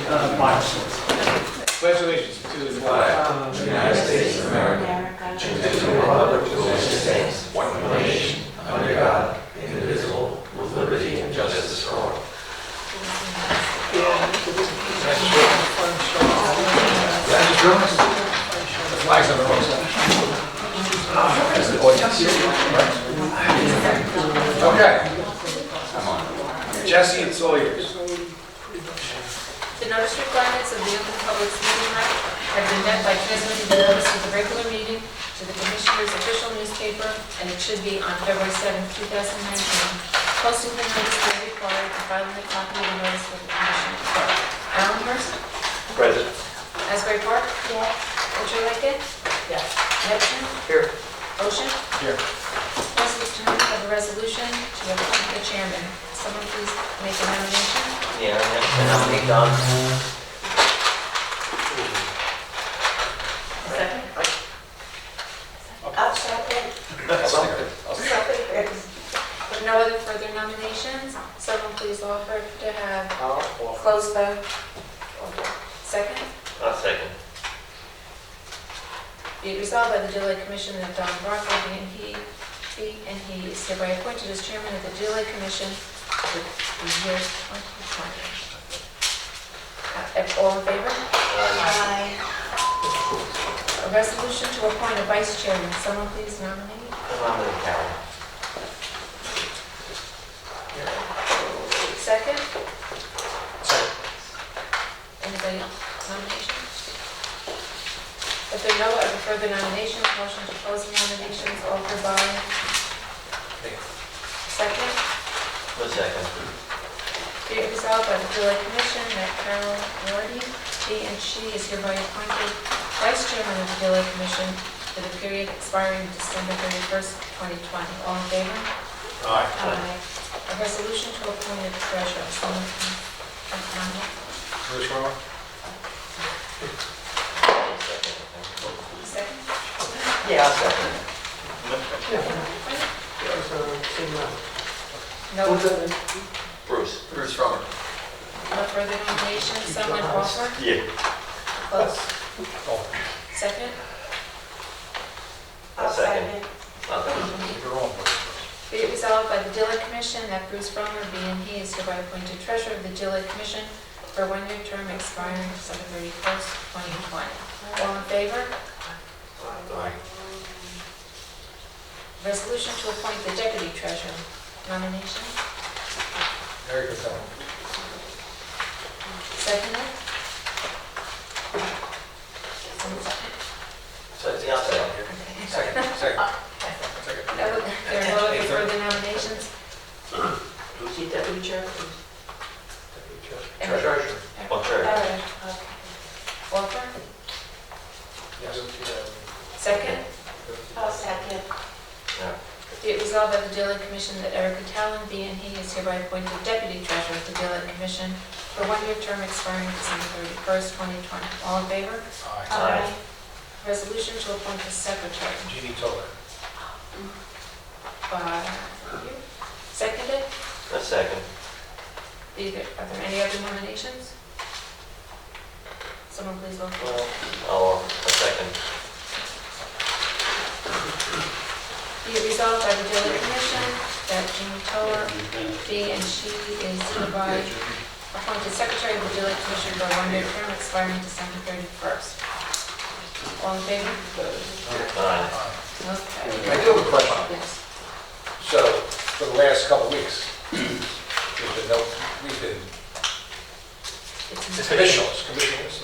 Pledge allegiance to the flag of the United States of America, and to the republic for which it stands, one nation, under God, indivisible, with liberty and justice for all. The flags on the wrong side. Okay. Come on. Jesse, it's all yours. The notice requirements of the Open Public Meeting Act have been met by transmitting the notice of the regular meeting to the Commissioner's official newspaper, and it should be on February 7, 2019. Posting the notice will be required and filing a copy of the notice with the Commissioner clerk. Allenhurst? Present. Asbury Park? Yes. Interlaken? Yes. Neptune? Here. Ocean? Here. President's term of a resolution to appoint the chairman. Someone please make a nomination. Yeah, and nominate Don. Second? I'll second. With no other further nominations, someone please offer to have close the second. I'll second. Be it resolved by the Delay Commission that Don Brockler be and he is hereby appointed as chairman of the Delay Commission for the year 2020. All in favor? Aye. A resolution to appoint a vice chairman. Someone please nominate. Nominate Carol. Second? Second. Anybody else? Nominations? If there are no other further nominations, motion to close the nominations offered by second. The second. Be it resolved by the Delay Commission that Carol Wardy, he and she is hereby appointed vice chairman of the Delay Commission for the period expiring December 31st, 2020. All in favor? Aye. Aye. A resolution to appoint a treasurer. Someone please nominate. Bruce Romer? Second. Yeah, I'll second. No Bruce. Bruce Romer. no further nominations. Someone offer? Yeah. Close. Oh, Second. I'll second. you're wrong. Be it resolved by the Delay Commission that Bruce Romer be and he is hereby appointed treasurer of the Delay Commission for a one-year term expiring December 31st, 2020. All in favor? Aye. Resolution to appoint the deputy treasurer. Nomination. Very good. Seconded. Someone second? So, yeah, I'll second. Okay. Second. Second. There are no other further nominations? Who's the deputy chair? Treasurer. Well, treasurer. Okay. Offer? Yes. Second. I'll second. Be it resolved by the Delay Commission that Erica Talon be and he is hereby appointed deputy treasurer of the Delay Commission for a one-year term expiring December 31st, 2020. All in favor? Aye. Resolution to appoint a secretary. Jeannie Toller. By you. Seconded. A second. Are there any other nominations? Someone please vote for. I'll a second. Be it resolved by the Delay Commission that Jeannie Toller be and she is hereby appointed secretary of the Delay Commission for a one-year term expiring December 31st. All in favor? Aye. Okay. I do have a question. Yes. So, for the last couple of weeks, we've been, it's commissioners.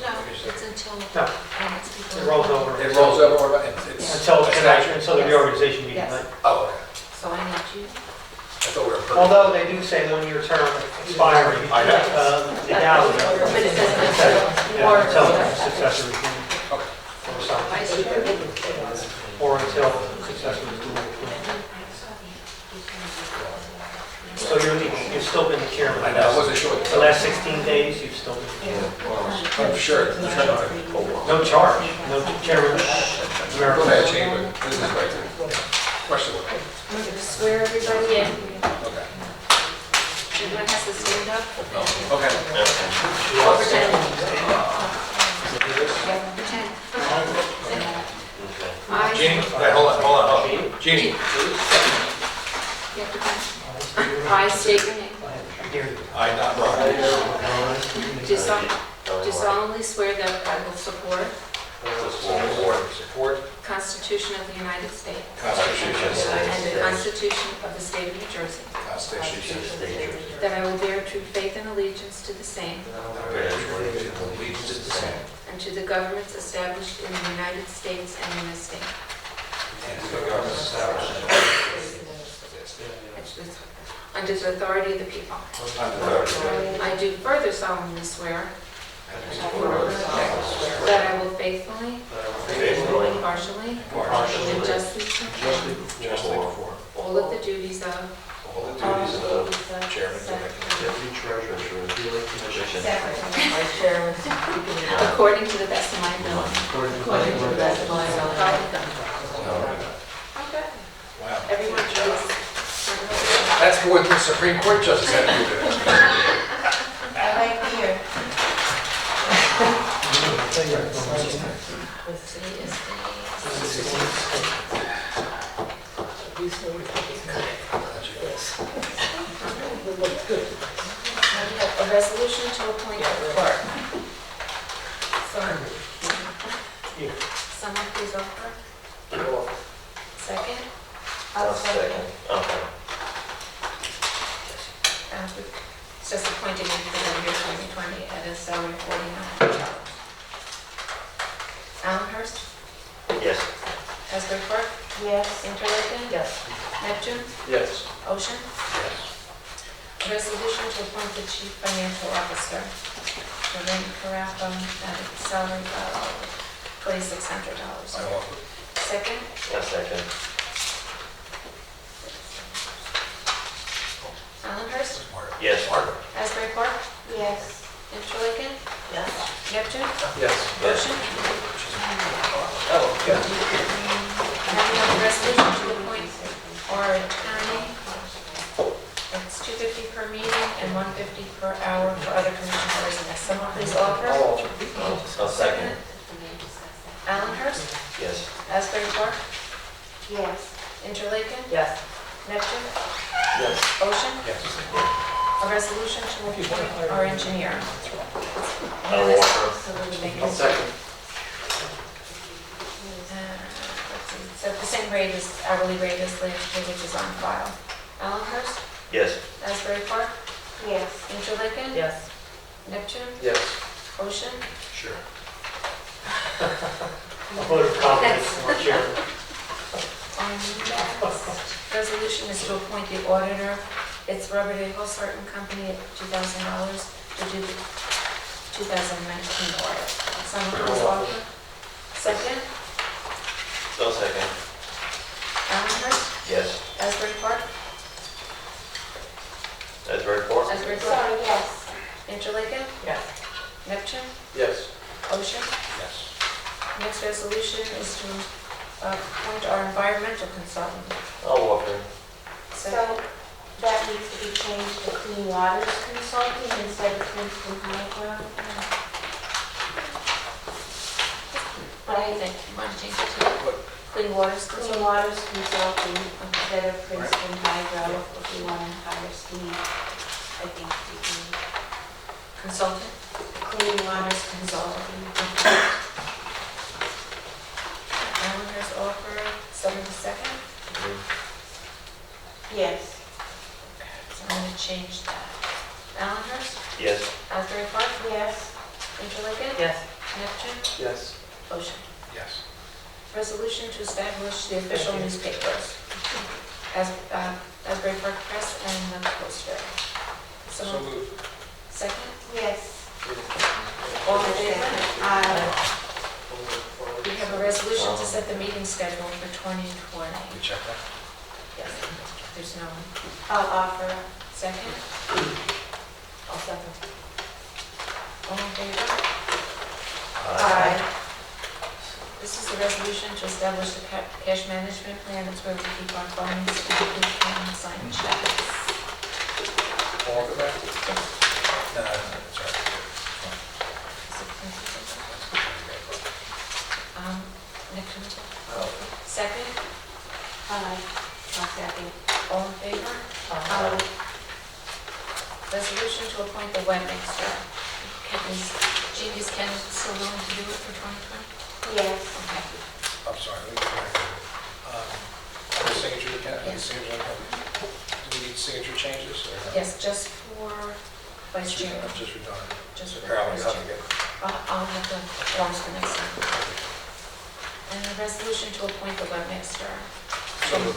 No, it's until No. next people. It rolls over. It rolls over, it's. Until tonight, until the reorganization meeting Yes. tonight. Oh, okay. So I need you. I thought we were. Although they do say one-year term expiring, I know. legality. But it doesn't. Yeah, until the successor is named, Okay. or something, Vice chair. or until successor is duly appointed. So you've still been the chairman. I know, I wasn't sure. The last 16 days, you've still been the chairman. I'm sure. No charge, no chairman. Go ahead, Chamber. This is right there. Question. Swear everybody in. Okay. Everyone has to stand up. Okay. Or pretend. Pretend. I, Jeannie, okay, hold on. Jeannie. you have to pretend. I state your name. I, not Ron. Do solemnly swear that I will support Support Constitution of the United States Constitution of the United and the States. Constitution of the State of New Jersey, Constitution of the State. that I will bear true faith and allegiance to the same Allegiance to the same. and to the governments established in the United States and in this state. And to the government established in Under the authority of the people. I do further solemnly swear that I will faithfully, impartially, and justly perform all of the duties of Chairman, Deputy Treasurer, Commission. according to the best of my ability. According to the best of my ability. Okay. Wow. Everyone, please. That's what the Supreme Court justice had to do today. I like here. A resolution to appoint a clerk. Someone please offer. Second. I'll second. Okay. It's just appointing him for the year 2020 at a salary of $49. Allenhurst, Yes. Asbury Park, Yes. Interlaken, Yes. Neptune, Yes. Ocean. A resolution to appoint the chief financial officer, Lorraine Carafa, at a salary of $2,600. I offer. Second, Yes, second. Allenhurst, Yes. Asbury Park, Yes. Interlaken, Yes. Neptune, Yes. Ocean. Oh, yeah. Now we have a resolution to appoint our attorney. It's $250 per meeting and $150 per hour for other commission business. Someone please offer. I'll second. Allenhurst, Yes. Asbury Park, Yes. Interlaken, Yes. Neptune, Yes. Ocean. Yes. A resolution to appoint our engineer. I'll offer. Second. So the same rate as, hourly rate as last year, which is on file. Allenhurst, Yes. Asbury Park, Yes. Interlaken, Yes. Neptune, Yes. Ocean. Sure. A vote of confidence from our chair. Resolution is to appoint the auditor. It's Robert A. Holsart and Company at $2,000 to do the 2019 audit. Someone please offer. Second, I'll second. Allenhurst, Yes. Asbury Park, That's very four? Asbury Park, Sorry, yes. Interlaken, Yes. Neptune, Yes. Ocean. Yes. Next resolution is to appoint our environmental consultant. I'll offer. Second, So that needs to be changed to Clean Waters Consulting instead of Princeton Hydro. what do you think? You want to change it to Clean Waters Clean Consultant? Waters Consulting instead of Princeton Hydro. If you want to hire Steve, I think you can. Consultant? Clean Waters Consulting. Allenhurst offer, someone second? Yes. So I'm going to change that. Allenhurst, Yes. Asbury Park, Yes. Interlaken, Yes. Neptune, Yes. Ocean. Yes. Resolution to establish the official newspapers as Asbury Park Press and the Poster. So Someone moved. second? Yes. All in favor? Aye. We have a resolution to set the meeting schedule for 2020. We check that? Yes, there's no one. I'll offer. Second? I'll second. All in favor? Aye. This is a resolution to establish a cash management plan. It's where we keep our funds and we can sign checks. Walk it back? No, that's right. Nick, second, I'll second. all in favor? Resolution to appoint the webmaster. Jean, is Ken still willing to do it for 2020? Yes. Okay. I'm sorry, let me go back. The signature, the signature, do we need signature changes? Or no? Yes, just for vice chair. Just redundant. Just So for Carol, you vice have to chair. get. I'll have to form the next time. And a resolution to appoint the webmaster. So moved.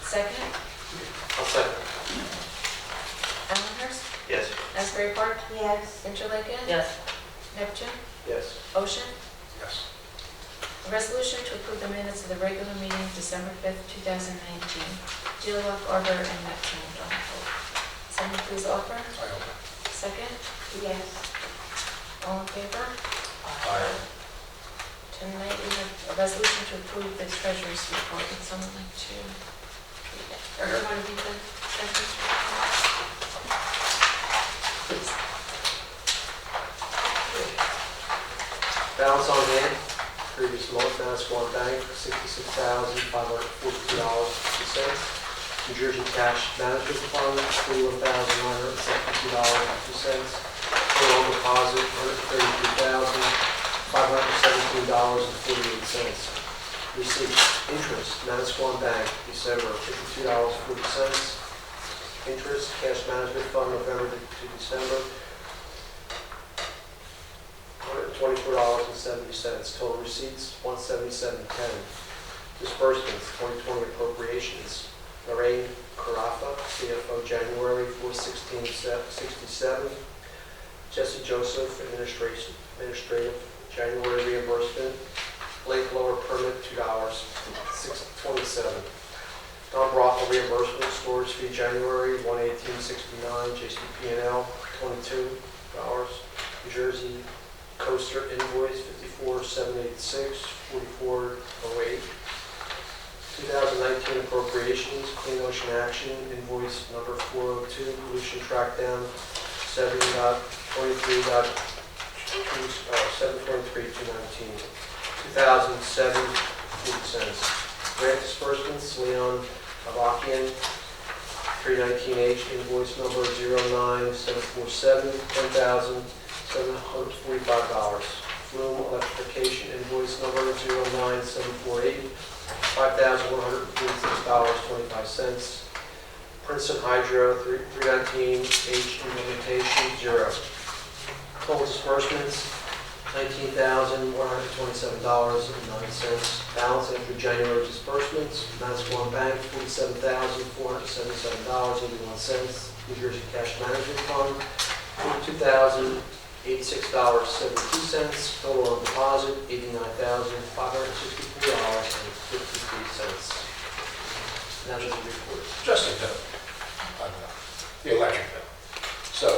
Second, I'll second. Allenhurst, Yes. Asbury Park, Yes. Interlaken, Yes. Neptune, Yes. Ocean. Yes. A resolution to approve the minutes of the regular meeting December 5th, 2019. Deal Lock Arbor and Neptune. Someone please offer. I open. Second, Yes. all in favor? Aye. Tonight we have a resolution to approve the treasurer's report. Would someone like to read it? Or do you want to read the treasurer's report? Please. Balance on hand, previous month, Manasquan Bank, $66,542.50. New Jersey Cash Management Fund, $41,972.02. Total deposit, $133,517.48. Receipts, interest, Manasquan Bank, December, $52.40. Interest, Cash Management Fund, November to December, $124.70. Total receipts, $177.10. Disbursements, 2020 appropriations. Lorraine Carafa, CFO, January, $416.67. Jesse Joseph, administrative, January reimbursement. Lake lower permit, $2, $627. Don Brothel reimbursement, storage fee, January, $118.69. JCP&L, $22. New Jersey Coaster invoice, $54,786, $44.08. 2019 appropriations, Clean Ocean Action, invoice number 402, pollution trackdown, 723.219. 2007, 40 cents. Grant disbursements, Leon Avakian, 319H, invoice number 09747, $10,745. Flume electrification, invoice number 09748, $5,146.25. Princeton Hydro, 319H, implementation, 0. Total disbursements, $19,127.09. Balance after January disbursements, Manasquan Bank, $47,477.81. New Jersey Cash Management Fund, $42,086.72. Total on deposit, $89,564.53. Now there's a report. Just a note on the electric bill. So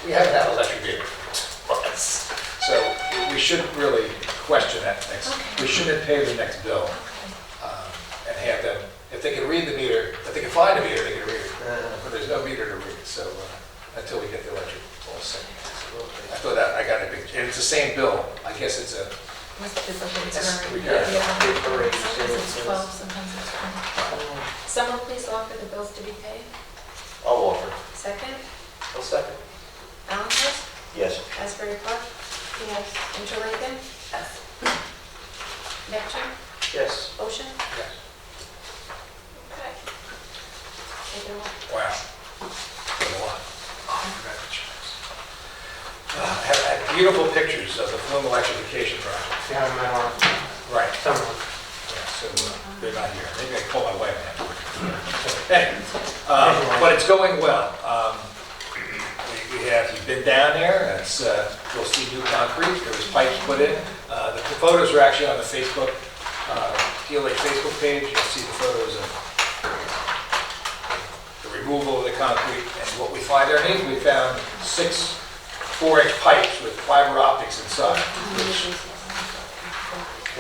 we haven't had electric bill for months. So we shouldn't really question that next. Okay. We shouldn't pay the next bill Okay. and have them, if they can read the meter, if they can find a meter, they can read it. But there's no meter to read, so until we get the electric all set. I thought that, I got a big, and it's the same bill. I guess it's a, Must be something It's recurring. recurring. Sometimes it's 12, sometimes it's 20. Someone please offer the bills to be paid. I'll offer. Second, I'll second. Allenhurst, Yes. Asbury Park, Yes. Interlaken, Neptune, Yes. Ocean. yes. Okay. Take it away. Wow. There's a lot. Have had beautiful pictures of the Flume electrification project. Yeah, I'm not on. Right. Someone. Yeah, so they're not here. Maybe I can call my wife now. Anyway, but it's going well. You've been down there, it's, you'll see new concrete, there was pipes put in. The photos are actually on the Facebook, PLA Facebook page. You'll see the photos of the removal of the concrete. And what we find underneath, we found 6 4-inch pipes with fiber optics inside, which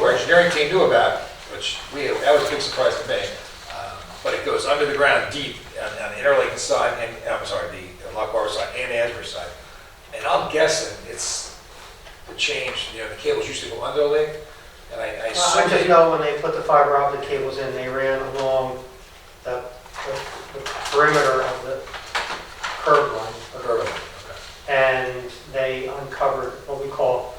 our engineering team knew about, which that was a big surprise to me. But it goes under the ground deep on the Interlaken side, and I'm sorry, the Lock Harbor side and Asbury side. And I'm guessing it's the change, the cables used to go under the lake, and I I assume just know when they put the fiber optic cables in, they ran along the perimeter of the curb line. And they uncovered what we call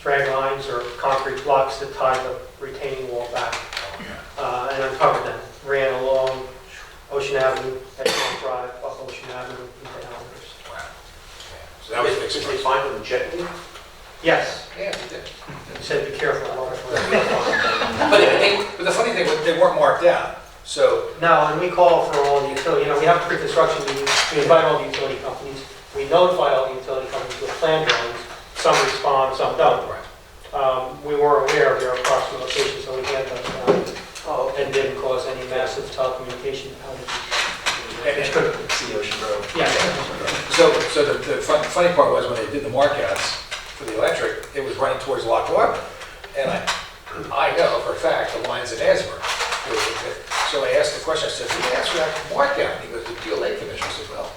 drag lines or concrete blocks that tie the retaining wall back, and uncovered them. Ran along Ocean Avenue, Edgemont Drive, up Ocean Avenue into Elmhurst. Wow. So that was the Did they experience. find them gently? Yes. Yeah, they did. He said, be careful. But the funny thing was they weren't marked out. So No, and we call for all the utility, we have pre-construction meetings, we invite all the utility companies, we notify all the utility companies with plan drawings, some respond, some don't. We were aware of their approximate location, so we had them down, and didn't cause any massive telecommunication outages. And it could, See Ocean Road. yeah. So the funny part was when they did the markouts for the electric, it was running towards Lock Harbor. And I know for a fact the line's in Asbury. So I asked the question, I said, who asked for that markout? And he goes, the PLA Commission. I said, well,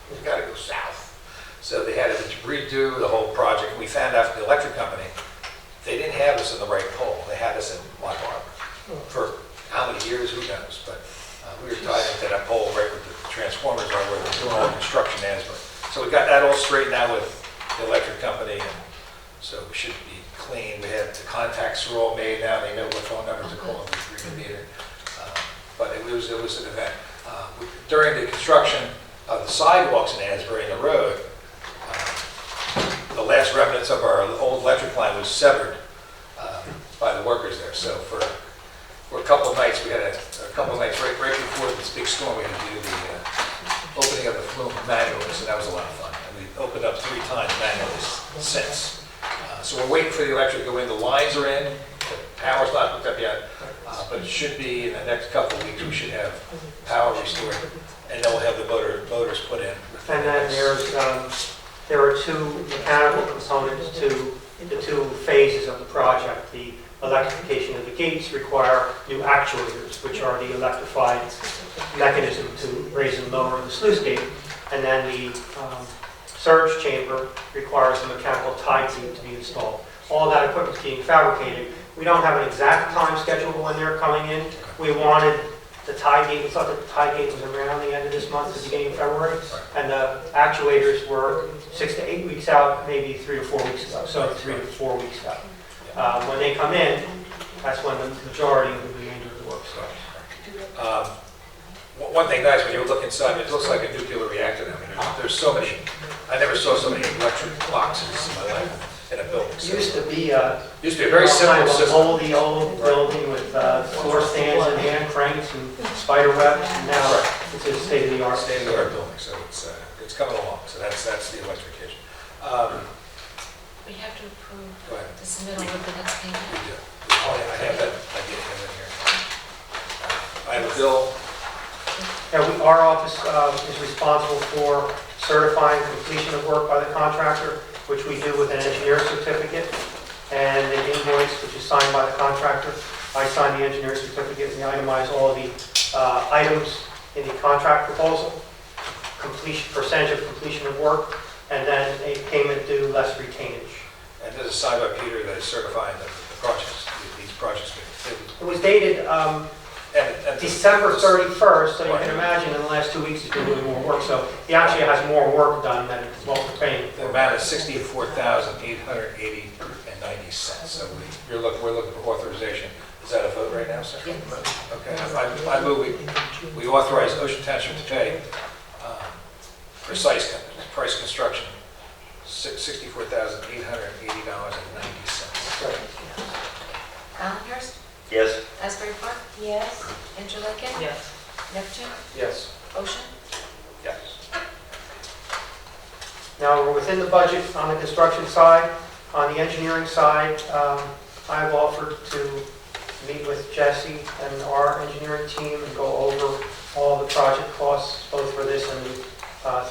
we've got to go south. So they had to redo the whole project. We found out from the electric company, they didn't have us in the right pole. They had us in Lock Harbor. For how many years, who knows? But we were tied into that pole right where the transformers are, where they're doing all the construction in Asbury. So we got that all straightened out with the electric company, and so we should be clean. We had the contacts are all made now. They know what phone numbers to call if we need it. But it was an event. During the construction of the sidewalks in Asbury and the road, the last remnants of our old electric line was severed by the workers there. So for a couple of nights, we had a couple of nights right before this big storm, we had to do the opening of the flume manually, so that was a lot of fun. And we opened up 3 times manually since. So we're waiting for the electric to go in. The lines are in, the power's not hooked up yet, but it should be in the next couple of weeks, we should have power restored, and then we'll have the motors put in. And then there are 2 mechanical components to the 2 phases of the project. The electrification of the gates require new actuators, which are the electrified mechanism to raise and lower the sluice gate. And then the surge chamber requires a mechanical tie gate to be installed. All that equipment is being fabricated. We don't have an exact time schedule when they're coming in. We wanted the tie gate, we thought that the tie gate was around the end of this month, the beginning of February. And the actuators were 6 to 8 weeks out, maybe 3 to 4 weeks ago, so 3 to 4 weeks out. When they come in, that's when the majority of the remainder of the work starts. One thing nice, when you look inside, it looks like a nuclear reactor. I mean, there's so many, I never saw so many electric boxes in my life in a building. It So used to be a very simple kind of system. moldy old building with floor stands and hand cranks and spider webs, and now it's a state-of-the-art. State-of-the-art building, so it's coming along. So that's the electrification. We have to approve Go ahead. the submittal of the next payment. We do. Oh, yeah, I have that. I did have it here. I have a bill. Yeah, our office is responsible for certifying completion of work by the contractor, which we do with an engineer certificate, and an invoice, which is signed by the contractor. I sign the engineer certificate, and we itemize all the items in the contract proposal, percentage of completion of work, and then a payment due less retainage. And this is signed by Peter that is certifying the projects, these projects. It was dated And December 31st, so you can imagine in the last 2 weeks he's been doing more work. So he actually has more work done than what we're paying The for. amount is $64,880.90. So we're looking for authorization. Is that a vote right now, sir? Yes. Okay, I move we authorize Ocean Township to pay Price Construction $64,880.90. Allenhurst, Yes. Asbury Park, Yes. Interlaken, Yes. Neptune, Yes. Ocean. Yes. Now, we're within the budget on the construction side. On the engineering side, I've offered to meet with Jesse and our engineering team and go over all the project costs, both for this and the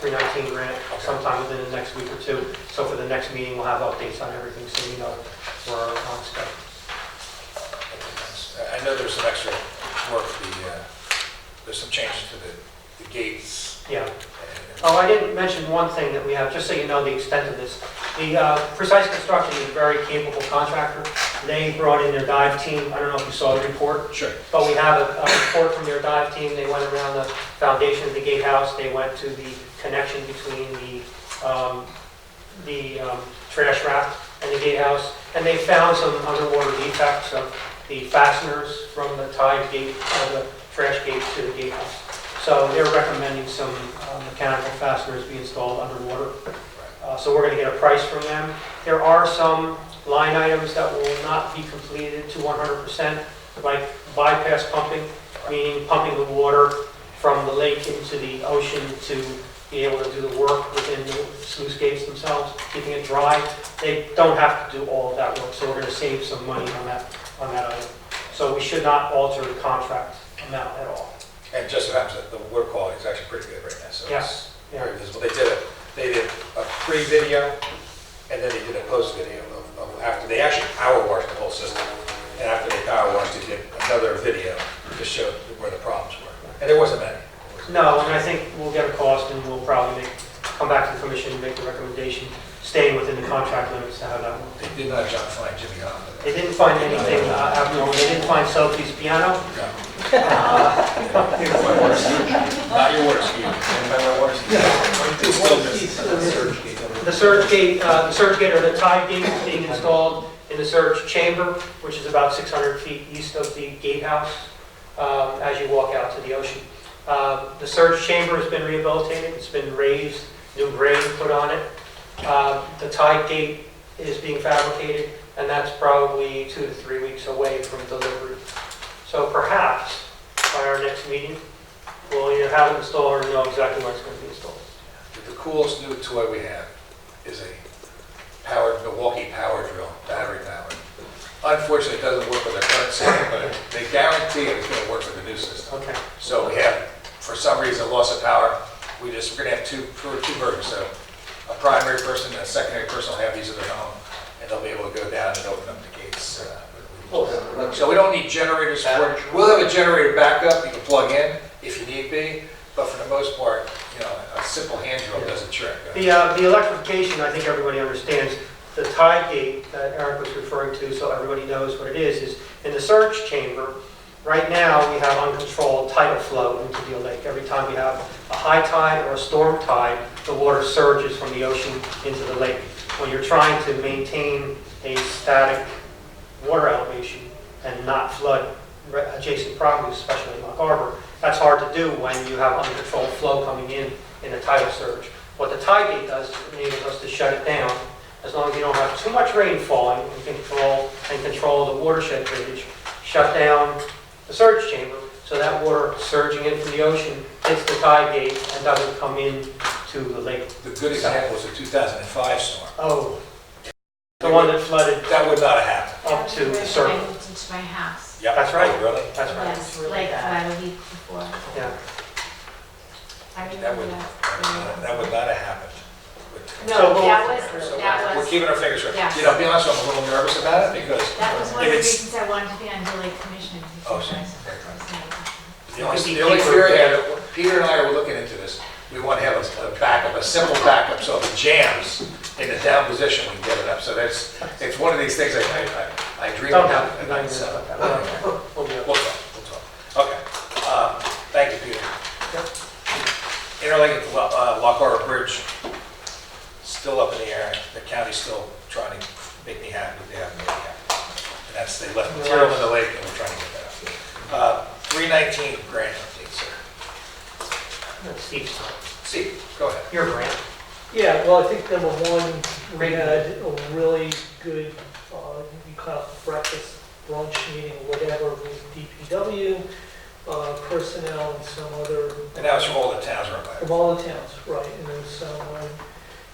319 grant, sometime within the next week or 2. So for the next meeting, we'll have updates on everything, so we know we're on schedule. I know there's some extra work, there's some changes to the gates Yeah. and Oh, I didn't mention one thing that we have, just so you know the extent of this. The Precise Construction is a very capable contractor. They brought in their dive team. I don't know if you saw the report, Sure. but we have a report from their dive team. They went around the foundation of the gatehouse. They went to the connection between the trash rack and the gatehouse, and they found some underwater defects of the fasteners from the tide gate, the trash gate to the gatehouse. So they're recommending some mechanical fasteners be installed underwater. So we're going to get a price from them. There are some line items that will not be completed to 100%, like bypass pumping, meaning pumping the water from the lake into the ocean to be able to do the work within the sluice gates themselves, keeping it dry. They don't have to do all of that work, so we're going to save some money on that item. So we should not alter the contract amount at all. And just so happens that the water quality is actually pretty good right now, so Yes. it's very visible. They did a pre-video, and then they did a post-video of after, they actually power washed the whole system. And after they power washed, they did another video to show where the problems were. And there wasn't many. No, and I think we'll get a cost and we'll probably come back to the commission and make the recommendation, staying within the contract limits to have that one. They did not find Jimmy Hoffa. They didn't find anything abnormal. They didn't find Sophie's piano. No. Not your water ski. Anybody know water ski? It's still missing. The surge gate or the tide gate is being installed in the surge chamber, which is about 600 feet east of the gatehouse as you walk out to the ocean. The surge chamber has been rehabilitated. It's been raised, new grade put on it. The tide gate is being fabricated, and that's probably 2 to 3 weeks away from delivery. So perhaps by our next meeting, we'll either have it installed or know exactly when it's going to be installed. The coolest new toy we have is a Milwaukee power drill, battery powered. Unfortunately, it doesn't work with the current system, but they guarantee it's going to work with the new system. Okay. So we have, for some reason, loss of power. We're going to have two versions. So a primary person and a secondary person will have these at their home, and they'll be able to go down and open up the gates. So we don't need generators for it. We'll have a generator backup you can plug in if you need be, but for the most part, a simple hand drill does the trick. The electrification, I think everybody understands. The tide gate that Eric was referring to, so everybody knows what it is in the surge chamber. Right now, we have uncontrolled tidal flow into the lake. Every time we have a high tide or a storm tide, the water surges from the ocean into the lake. When you're trying to maintain a static water elevation and not flood adjacent properties, especially in Lock Harbor, that's hard to do when you have uncontrolled flow coming in a tidal surge. What the tide gate does is it enables us to shut it down as long as you don't have too much rain falling and control the watershed drainage. Shut down the surge chamber so that water surging in from the ocean hits the tide gate and doesn't come in to the lake. The good example was the 2005 storm. Oh, the one that flooded That would not have happened. up to the circle. Into my house. Yeah, That's right. Oh, really? That's right. Yes, like about a week before. Yeah. I That remember would, that. that would not have happened. No, So that We're was, keeping our fingers crossed. Yeah. To be honest, I'm a little nervous about it because that was one of if the it's, reasons I wanted to be on the Lake Commission. Oh, because sure. I- the only fear I had, Peter and I were looking into this, we want to have a backup, a simple backup, so if it jams in the down position, we can get it up. So it's one of these things I dream Don't about. have, not even So, about that. We'll do it. We'll talk. Okay. Thank you, Peter. Interlake Lock Harbor Bridge, still up in the air. The county's still trying to make me happy. They haven't made me happy. And that's, they left material in the lake and we're trying to get that up. 319 grant update, sir. Steve's time. Steve, go ahead. Your grant. Yeah, well, I think number one, we had a really good, we call it breakfast, brunch meeting, or whatever, with DPW, personnel and some other. And that was from all the towns around From there. all the towns, right, and there's some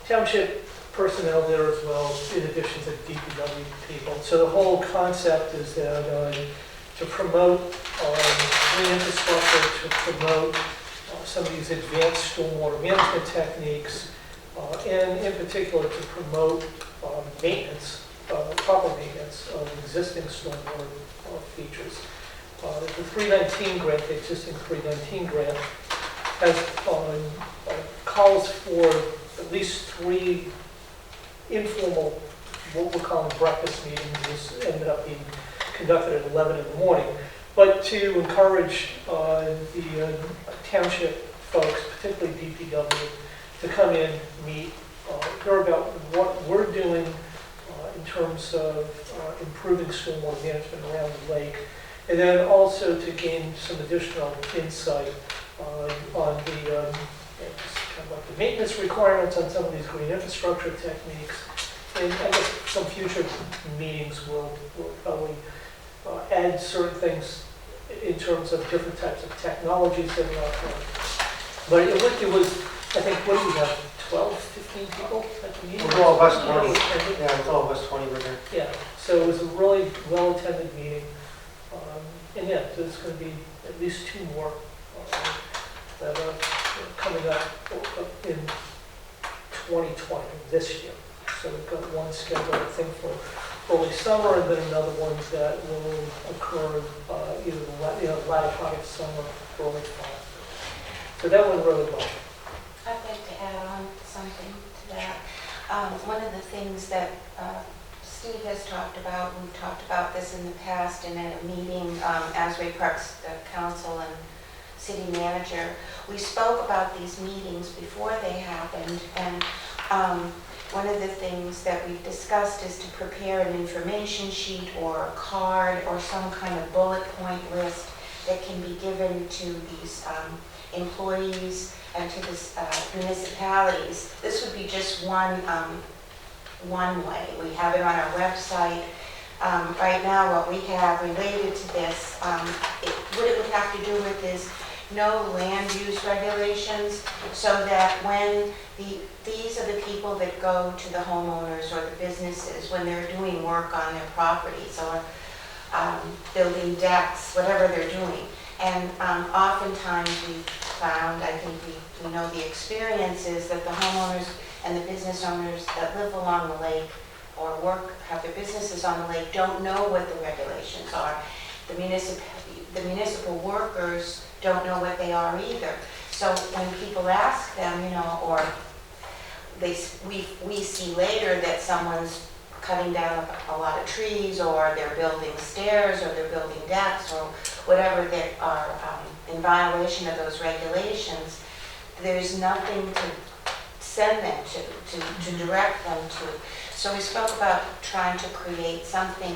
township personnel there as well, in addition to DPW people. So the whole concept is that to promote green infrastructure, to promote some of these advanced stormwater management techniques, and in particular to promote maintenance, proper maintenance of existing stormwater features. The 319 grant, the existing 319 grant, has a calls for at least 3 informal, what we're calling breakfast meetings. This ended up being conducted at 11 in the morning. But to encourage the township folks, particularly DPW, to come in, meet, hear about what we're doing in terms of improving stormwater management around the lake, and then also to gain some additional insight on the just kind of like the maintenance requirements on some of these green infrastructure techniques. And I guess some future meetings will probably add certain things in terms of different types of technologies that are out there. But it was, I think, what do we have, 12, 15 people at the meeting? With all of us 20. Attended? Yeah, with all of us 20 were there. Yeah, so it was a really well-attended meeting. And yeah, there's going to be at least 2 more that are coming up in 2020, this year. So we've got one scheduled, I think, for early summer, and then another one that will occur either the latter part of summer, early fall. So that went really well. I'd like to add on something to that. One of the things that Steve has talked about, we've talked about this in the past and in a meeting, Asbury Parks Council and City Manager, we spoke about these meetings before they happened, and one of the things that we've discussed is to prepare an information sheet or a card or some kind of bullet point list that can be given to these employees and to the municipalities. This would be just one way. We have it on our website. Right now, what we have related to this, what it would have to do with is no land use regulations, so that when these are the people that go to the homeowners or the businesses when they're doing work on their properties or building decks, whatever they're doing. And oftentimes we've found, I think we know the experience is that the homeowners and the business owners that live along the lake or have their businesses on the lake don't know what the regulations are. The municipal workers don't know what they are either. So when people ask them, or we see later that someone's cutting down a lot of trees, or they're building stairs, or they're building decks, or whatever that are in violation of those regulations, there's nothing to send them to direct them to. So we spoke about trying to create something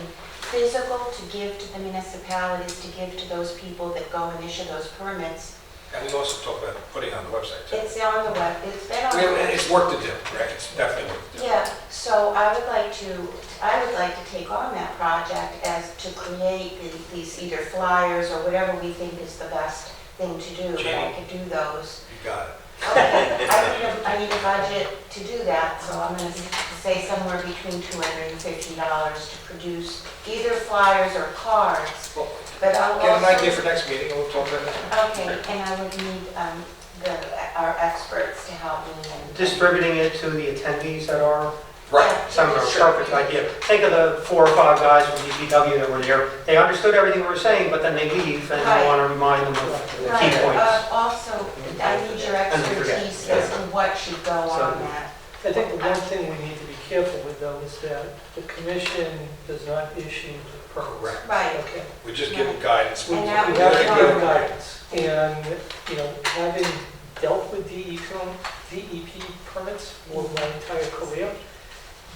physical to give to the municipalities, to give to those people that go and issue those permits. And we also talked about putting it on the website too. It's on the web, it's been on the website. It's work to do, right? It's definitely work to do. Yeah, so I would like to take on that project as to create these either flyers or whatever we think is the best thing to do, but I could do those. You got it. Okay, I need a budget to do that, so I'm going to say somewhere between $250 to produce either flyers or cards. Well, But I'll get an also, idea for next meeting, and we'll talk about that. okay, and I would need our experts to help me. Distributing it to the attendees that are, Right. some are perfect idea. Think of the 4 or 5 guys from DPW that were there. They understood everything we were saying, but then they leave and Right. you want to remind them of the key Right, points. also, I need your And they forget. expertise as to what should go on that. I think the one thing we need to be careful with, though, is that the commission does not issue permits. Correct. Right, Okay. We just give them guidance. We And have that to would give be- guidance. And, having dealt with DEP permits for my entire career,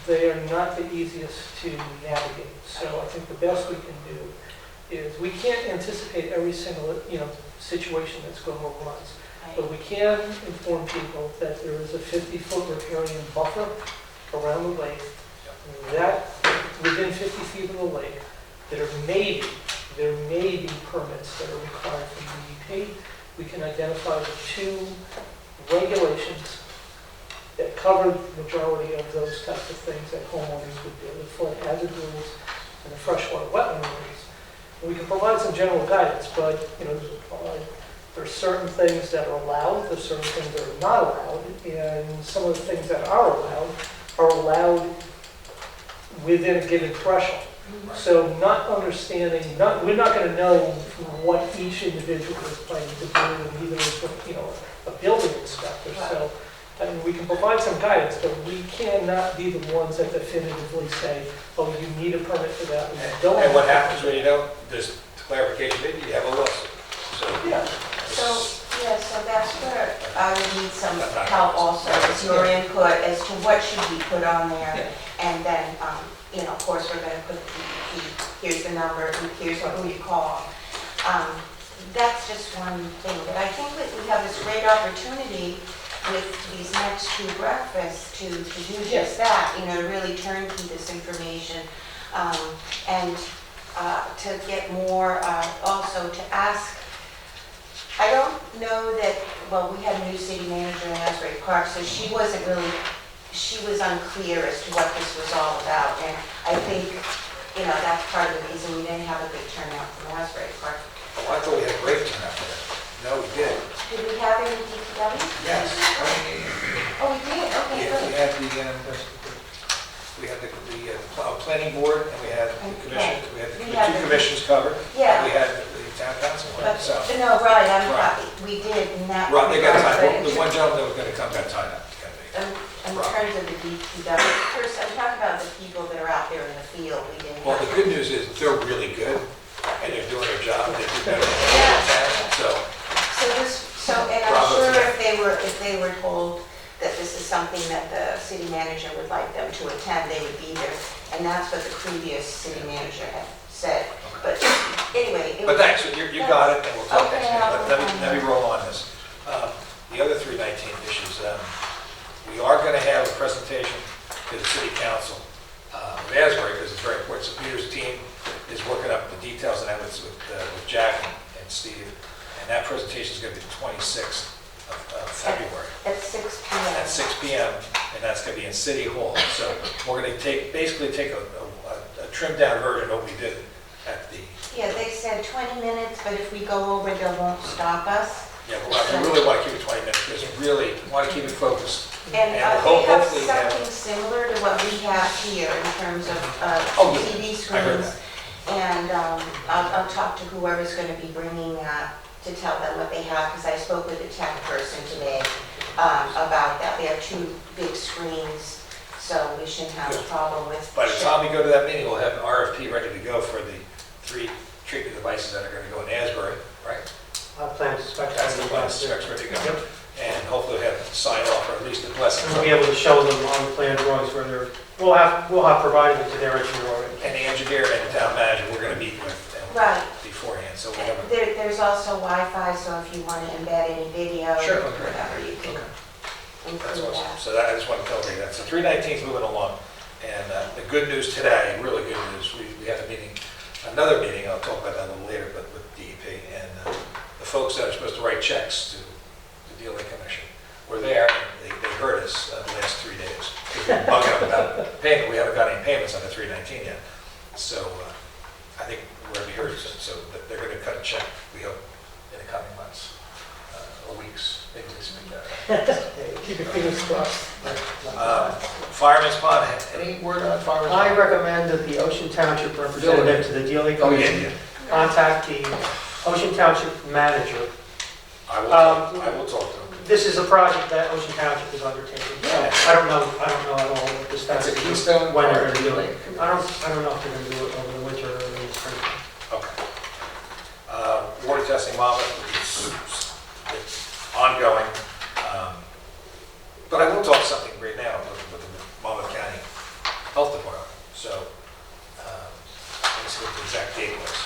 they are not the easiest to navigate. So I think the best we can do is, we can't anticipate every single, situation that's going to arise. But we can inform people that there is a 50-foot riparian buffer around the lake, that within 50 feet of the lake, there may be permits that are required from DEP. We can identify the 2 regulations that cover the majority of those types of things that homeowners would do, the flood hazard rules and the freshwater wetland rules. And we can provide some general guidance, but there are certain things that are allowed, there are certain things that are not allowed, and some of the things that are allowed within a given threshold. So not understanding, we're not going to know what each individual is planning to do, and neither is a building inspector. So And we can provide some guidance, but we cannot be the ones that definitively say, oh, you need a permit for that, and you don't. And what happens when you don't, there's clarification, maybe you have a lawsuit. So, Yeah, So, yeah, so that's where I would need some help also, is your input as to what should be put on there. And then, of course, we're gonna put here's the number, and here's who you call. That's just one thing, but I think that we have this great opportunity with these next two breakfasts to do just that, to really turnkey this information, and to get more, also to ask. I don't know that, well, we had a new city manager in Asbury Park, so she was unclear as to what this was all about, and I think, that's part of the reason we didn't have a good turnout from Asbury Park. oh, I thought we had a great turnout for that. No, we did. Did we have any DPW? Yes. Oh, we did, okay, Yeah, good. we had the planning board, and we had the commission, we had the We had two the- commissions covered. Yeah. And we had the town council, But, so. no, right, Right. we did, and that. Right, they got tied, but the one gentleman that was gonna come got tied up. In terms of the DPW, first, I'm talking about the people that are out there in the field, we didn't Well, have. the good news is they're really good, and they're doing their job, they do better than the so. And I'm Bravo sure to them. if they were told that this is something that the city manager would like them to attend, they would be there. And that's what the previous city manager had said. But anyway. But thanks, you got it, and we'll talk next Okay, week. Let me roll on this. The other 319 issues, we are going to have a presentation to the city council of Asbury, because it's very important. So Peter's team is working up the details on that with Jack and Steve. And that presentation is going to be the 26th of February At 6 p.m. at 6 p.m. And that's going to be in City Hall. So we're going to basically take a trimmed down version of what we did at the. Yeah, they said 20 minutes, but if we go over, they won't stop us. Yeah, well, I really want to keep it 20 minutes because we really want to keep it focused. And And we have hopefully have- something similar to what we have here in terms of Oh, yeah. TV I heard screens. And I'll talk to whoever's going to be bringing that to tell them what they have, because I spoke with a tech person today about that. They have two big screens, so we shouldn't have a problem with. By the time we go to that meeting, we'll have an RFP ready to go for the 3 treatment devices that are going to go in Asbury, right? Plan to spec. That's the plan, specs ready to go. And hopefully we'll have sign off or at least a blessing. And we'll be able to show them on the plan drawings where we'll have provided it to their engineer already. And the engineer and the town manager, we're going to meet with them Right. beforehand, so we have a. There's also Wi-Fi, so if you want to embed any video, Sure. or whatever, you can That's include awesome. that. So I just want to tell you that. So 319 is moving along. And the good news today, really good news, we have a meeting, another meeting, I'll talk about that a little later, but with DEP. And the folks that are supposed to write checks to the DLA Commission were there, and they heard us the last 3 days. We've been bugging them about payment, we haven't got any payments on the 319 yet. So I think we're going to be heard, so they're going to cut a check, we hope, in the coming months, or weeks, maybe this week. keep your fingers crossed. Fireman's Pond, any word on Fireman's Pond? I recommend that the Ocean Township representative to the DLA Oh, Commission contact the Ocean Township manager. I will talk to them. This is a project that Ocean Township is undertaking. So Yeah. I don't know at all what the status That's a is. Keystone When they're Park. going to do it. I don't know if they're going to do it over the winter or in the spring. Okay. Water testing Monmouth is ongoing. But I will talk something right now with the Monmouth County Health Department. So, let me see what the exact date was.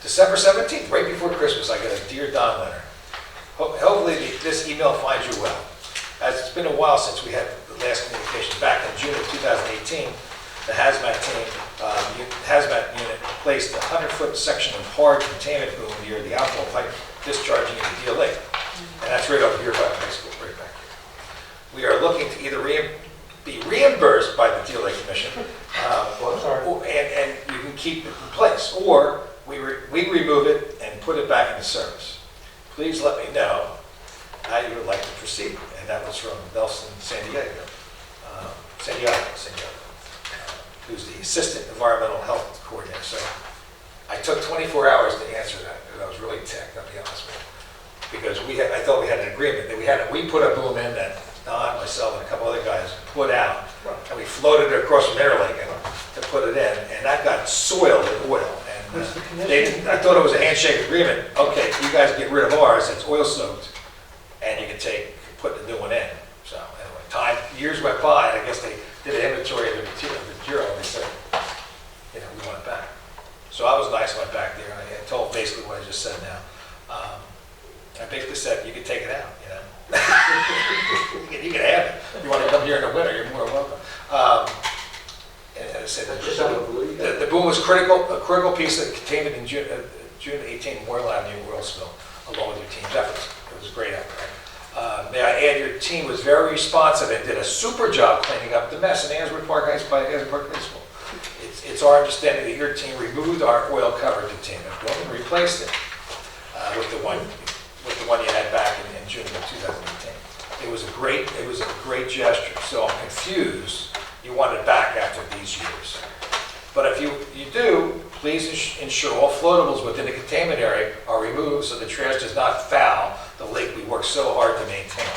December 17th, right before Christmas, I got a Dear Don letter. Hopefully this email finds you well. As it's been a while since we had the last communication, back in June of 2018, the hazmat team, hazmat unit placed a 100-foot section of hard containment boom near the outfall pipe discharging into Deal Lake. And that's right over here by the high school, right back here. We are looking to either be reimbursed by the Deal Lake Commission, and you can keep it in place, or we remove it and put it back into service. Please let me know how you would like to proceed. And that was from Nelson Santiago, who's the Assistant Environmental Health Coordinator. So I took 24 hours to answer that, because I was really ticked, I'll be honest with you. because I thought we had an agreement that we put a boom in that Don, myself, and a couple other guys put out, and we floated it across from Interlake to put it in, and that got soiled in oil. And Was the they commission, didn't, I thought it was a handshake agreement. Okay, you guys get rid of ours, it's oil soaked, and you can put the new one in. So anyway, years went by, and I guess they did an inventory of the material, and they said, we want it back. So I was nice, went back there, and I told basically what I just said now. I basically said, you can take it out, you can have it. If you want to come here in the winter, you're more than welcome. And I said, the boom was a critical piece that contained it in June 18 Memorial Avenue oil spill, along with your team's efforts. It was a great effort. May I add, your team was very responsive and did a super job cleaning up the mess in Asbury Park High School. It's our understanding that your team removed our oil covered container and replaced it with the one you had back in June of 2018. It was a great gesture. So I'm confused you want it back after these years. But if you do, please ensure all floatables within the containment area are removed so the trash does not foul the lake we work so hard to maintain.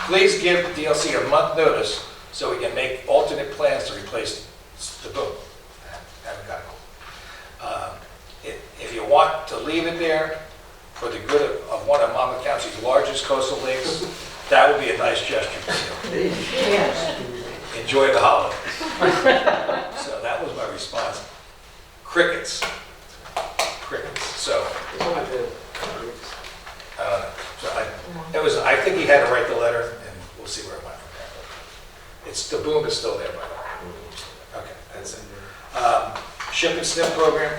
Please give DLC a month notice so we can make alternate plans to replace the boom. I haven't got it. If you want to leave it there for the good of one of Monmouth County's largest coastal lakes, that would be a nice gesture to you. Enjoy the holidays. So that was my response. Crickets. So, I don't know. So I think he had to write the letter, and we'll see where it went from there. The boom is still there, by the way. Okay, that's it. Ship and snip program.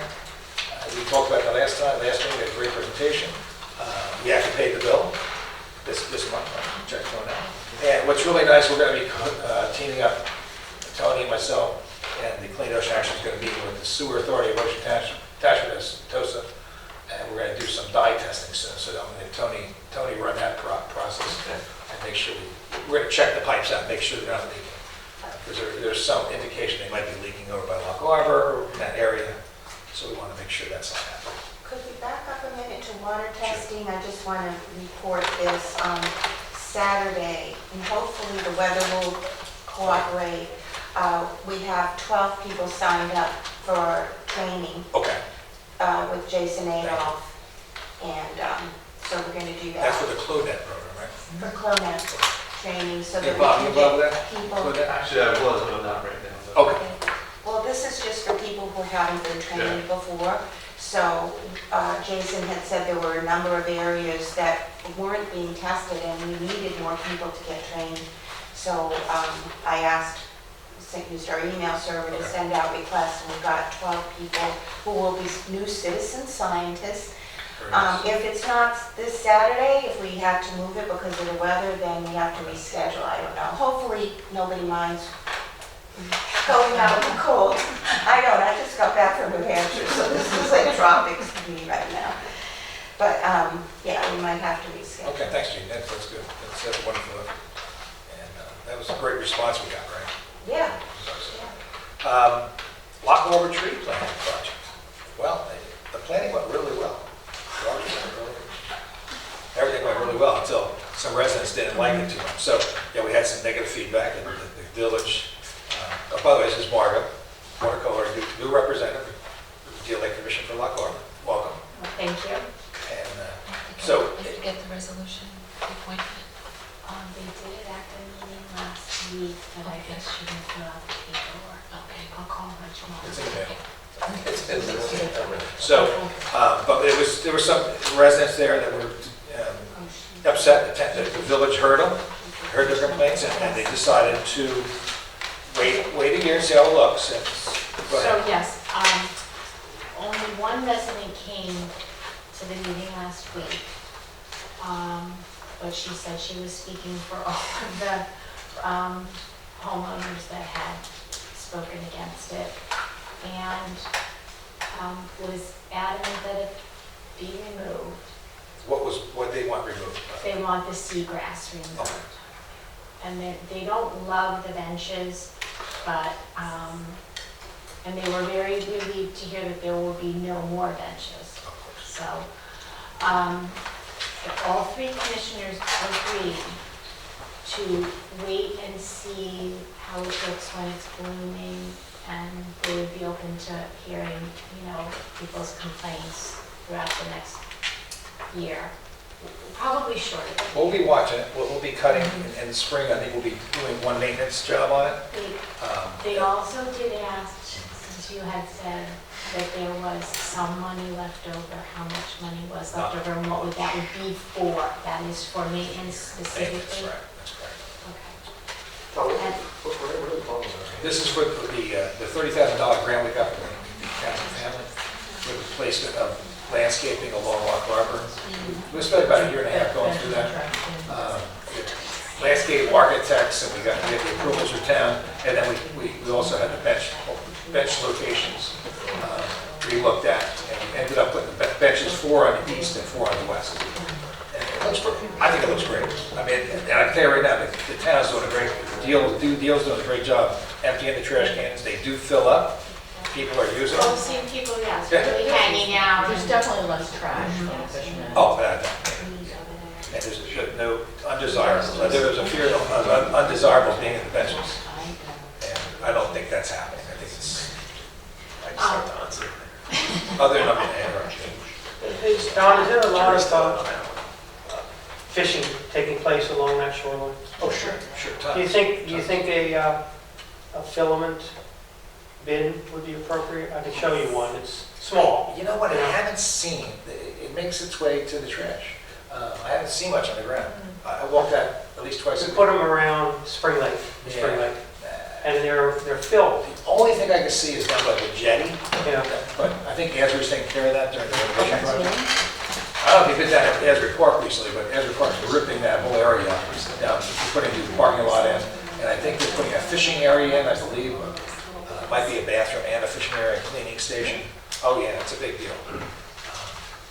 We talked about that last time. Last week we had a great presentation. We actually paid the bill this month. Check's going out. And what's really nice, we're going to be teaming up, Tony and myself, and the Clean Ocean Action is going to meet with the Sewer Authority of Ocean Attachment, TOSA, and we're going to do some dye testing soon. So I'm going to Tony run that process and make sure we're going to check the pipes out, make sure they're not leaking. Because there's some indication they might be leaking over by Lock Harbor, in that area. So we want to make sure that's not happening. Could we back up a minute to water testing? I just want to report this. Saturday, and hopefully the weather will cooperate. We have 12 people signed up for training. Okay. With Jason Adolph, and so we're going to do that. That's for the CLONET program, right? For CLONET training, so that Hey, we Bob, can you involved with get that? people. CLONET? Actually, I was, but I'm not right now. So. Okay. Well, this is just for people who haven't been trained before. So Jason had said there were a number of areas that weren't being tested and we needed more people to get trained. So I used our email server to send out requests, and we got 12 people who will be new citizen scientists. If it's not this Saturday, if we have to move it because of the weather, then we have to reschedule. I don't know. Hopefully nobody minds going out in the cold. I don't. I just got back from New Hampshire, so this is like tropics to me right now. But yeah, we might have to reschedule. Okay, thanks, Gene. That's good. That's wonderful. And that was a great response we got, right? Yeah. Lock Harbor tree planting project. Well, the planning went really well. Everything went really well until some residents didn't like it too much. So, yeah, we had some negative feedback, and the village, by the way, this is Margo, Watercolor, new representative of the DLA Commission for Lock Harbor. Welcome. Thank you. And so, Did you get the resolution appointment? They did it at the meeting last week, but I guess she didn't fill out the paperwork. Okay, I'll call her tomorrow. it's in there. So, but there were some residents there that were upset that the village heard their complaints, and they decided to wait a year and see how it looks. Go ahead. So yes, only one resident came to the meeting last week. But she said she was speaking for all of the homeowners that had spoken against it, and was adamant that it be removed. What they want removed? They want the seagrass removed. And they don't love the benches, but, and they were very relieved to hear that there will be no more benches. So, all three commissioners agreed to wait and see how it looks when it's blooming, and they would be open to hearing, people's complaints throughout the next year. Probably shorter. We'll be watching it, we'll be cutting in the spring, I think we'll be doing one maintenance job on it. They also did ask, since you had said that there was some money left over, how much money was left over, and what that would be for? That is for maintenance That's specifically? right, that's correct. Okay. This is for the $30,000 grant we got from the county family for the placement of landscaping along Rock Harbor. We spent about a year and a half going through that. Landscape architects, and we had the approvals for town, and then we also had the bench locations we looked at, and we ended up with the benches 4 on the east and 4 on the west. And it looks, I think it looks great. I mean, and I can tell you right now, the town's doing a great deal's doing a great job emptying the trash cans. They do fill up. People are using Well, them. I've seen people, yes, really hanging out. There's definitely less trash than fishermen. Oh, that. And there's no undesirables. There's a fear of undesirables being in the benches. And I don't think that's happening. I think it's, I just have to answer. Other than I'm going to interrupt you. Don, is there a lot of fishing taking place along that shoreline? Oh, sure, Do you think a filament bin would be appropriate? I can show you one. It's small. You know what, I haven't seen, it makes its way to the trash. I haven't seen much on the ground. I walked that at least twice a We week. put them around Spring Lake, and they're filled. The only thing I can see is down by the jetty, Yeah. but I think Asbury's taking care of that during the renovation project. I don't know if you've been down at Asbury Park recently, but Asbury Park's ripping that whole area down, putting a new parking lot in, and I think they're putting a fishing area in, I believe. Might be a bathroom and a fishing area, cleaning station. Oh yeah, it's a big deal.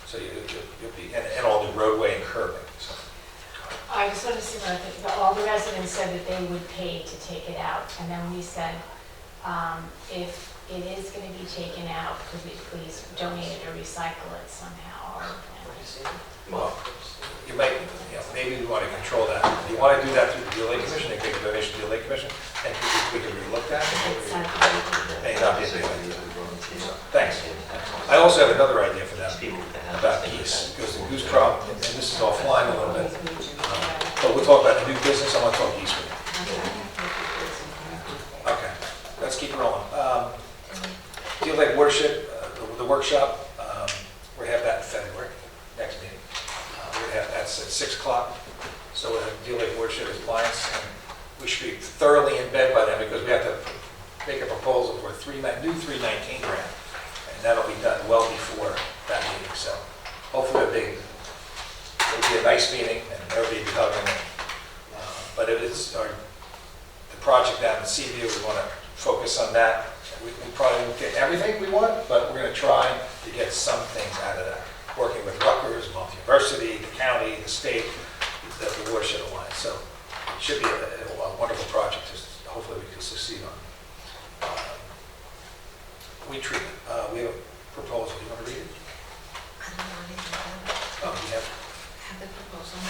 So you'll be, and all the roadway and curbing, so. I just want to see what I think. All the residents said that they would pay to take it out, and then we said, if it is going to be taken out, could we please donate it or recycle it somehow? Well, you might, maybe we want to control that. If you want to do that through the DLA Commission, they take a donation to the DLA Commission, and we can relook that. May not be a big idea. Thanks. I also have another idea for that, about geese, because the goose problem, and this is offline a little bit, but we'll talk about the new business, I want to talk geese with you. Okay, let's keep rolling. Deal Lake Watershed, the workshop, we have that in February, next meeting. We're going to have, that's at 6 o'clock, so we'll have Deal Lake Watershed as clients, and we should be thoroughly in bed by then, because we have to make a proposal for a new 319 grant, and that'll be done well before that meeting, so hopefully it'll be a nice meeting, and everybody will be hugging it. But it is the project down in Seaview, we want to focus on that. We probably won't get everything we want, but we're going to try to get some things out of that. Working with Rutgers, Monmouth University, the county, the state, the Watershed Alliance. So it should be a wonderful project to hopefully we can succeed on. Weed treatment, we have a proposal. You want to read it? I don't know anything about it. Oh, we have. Have the proposal.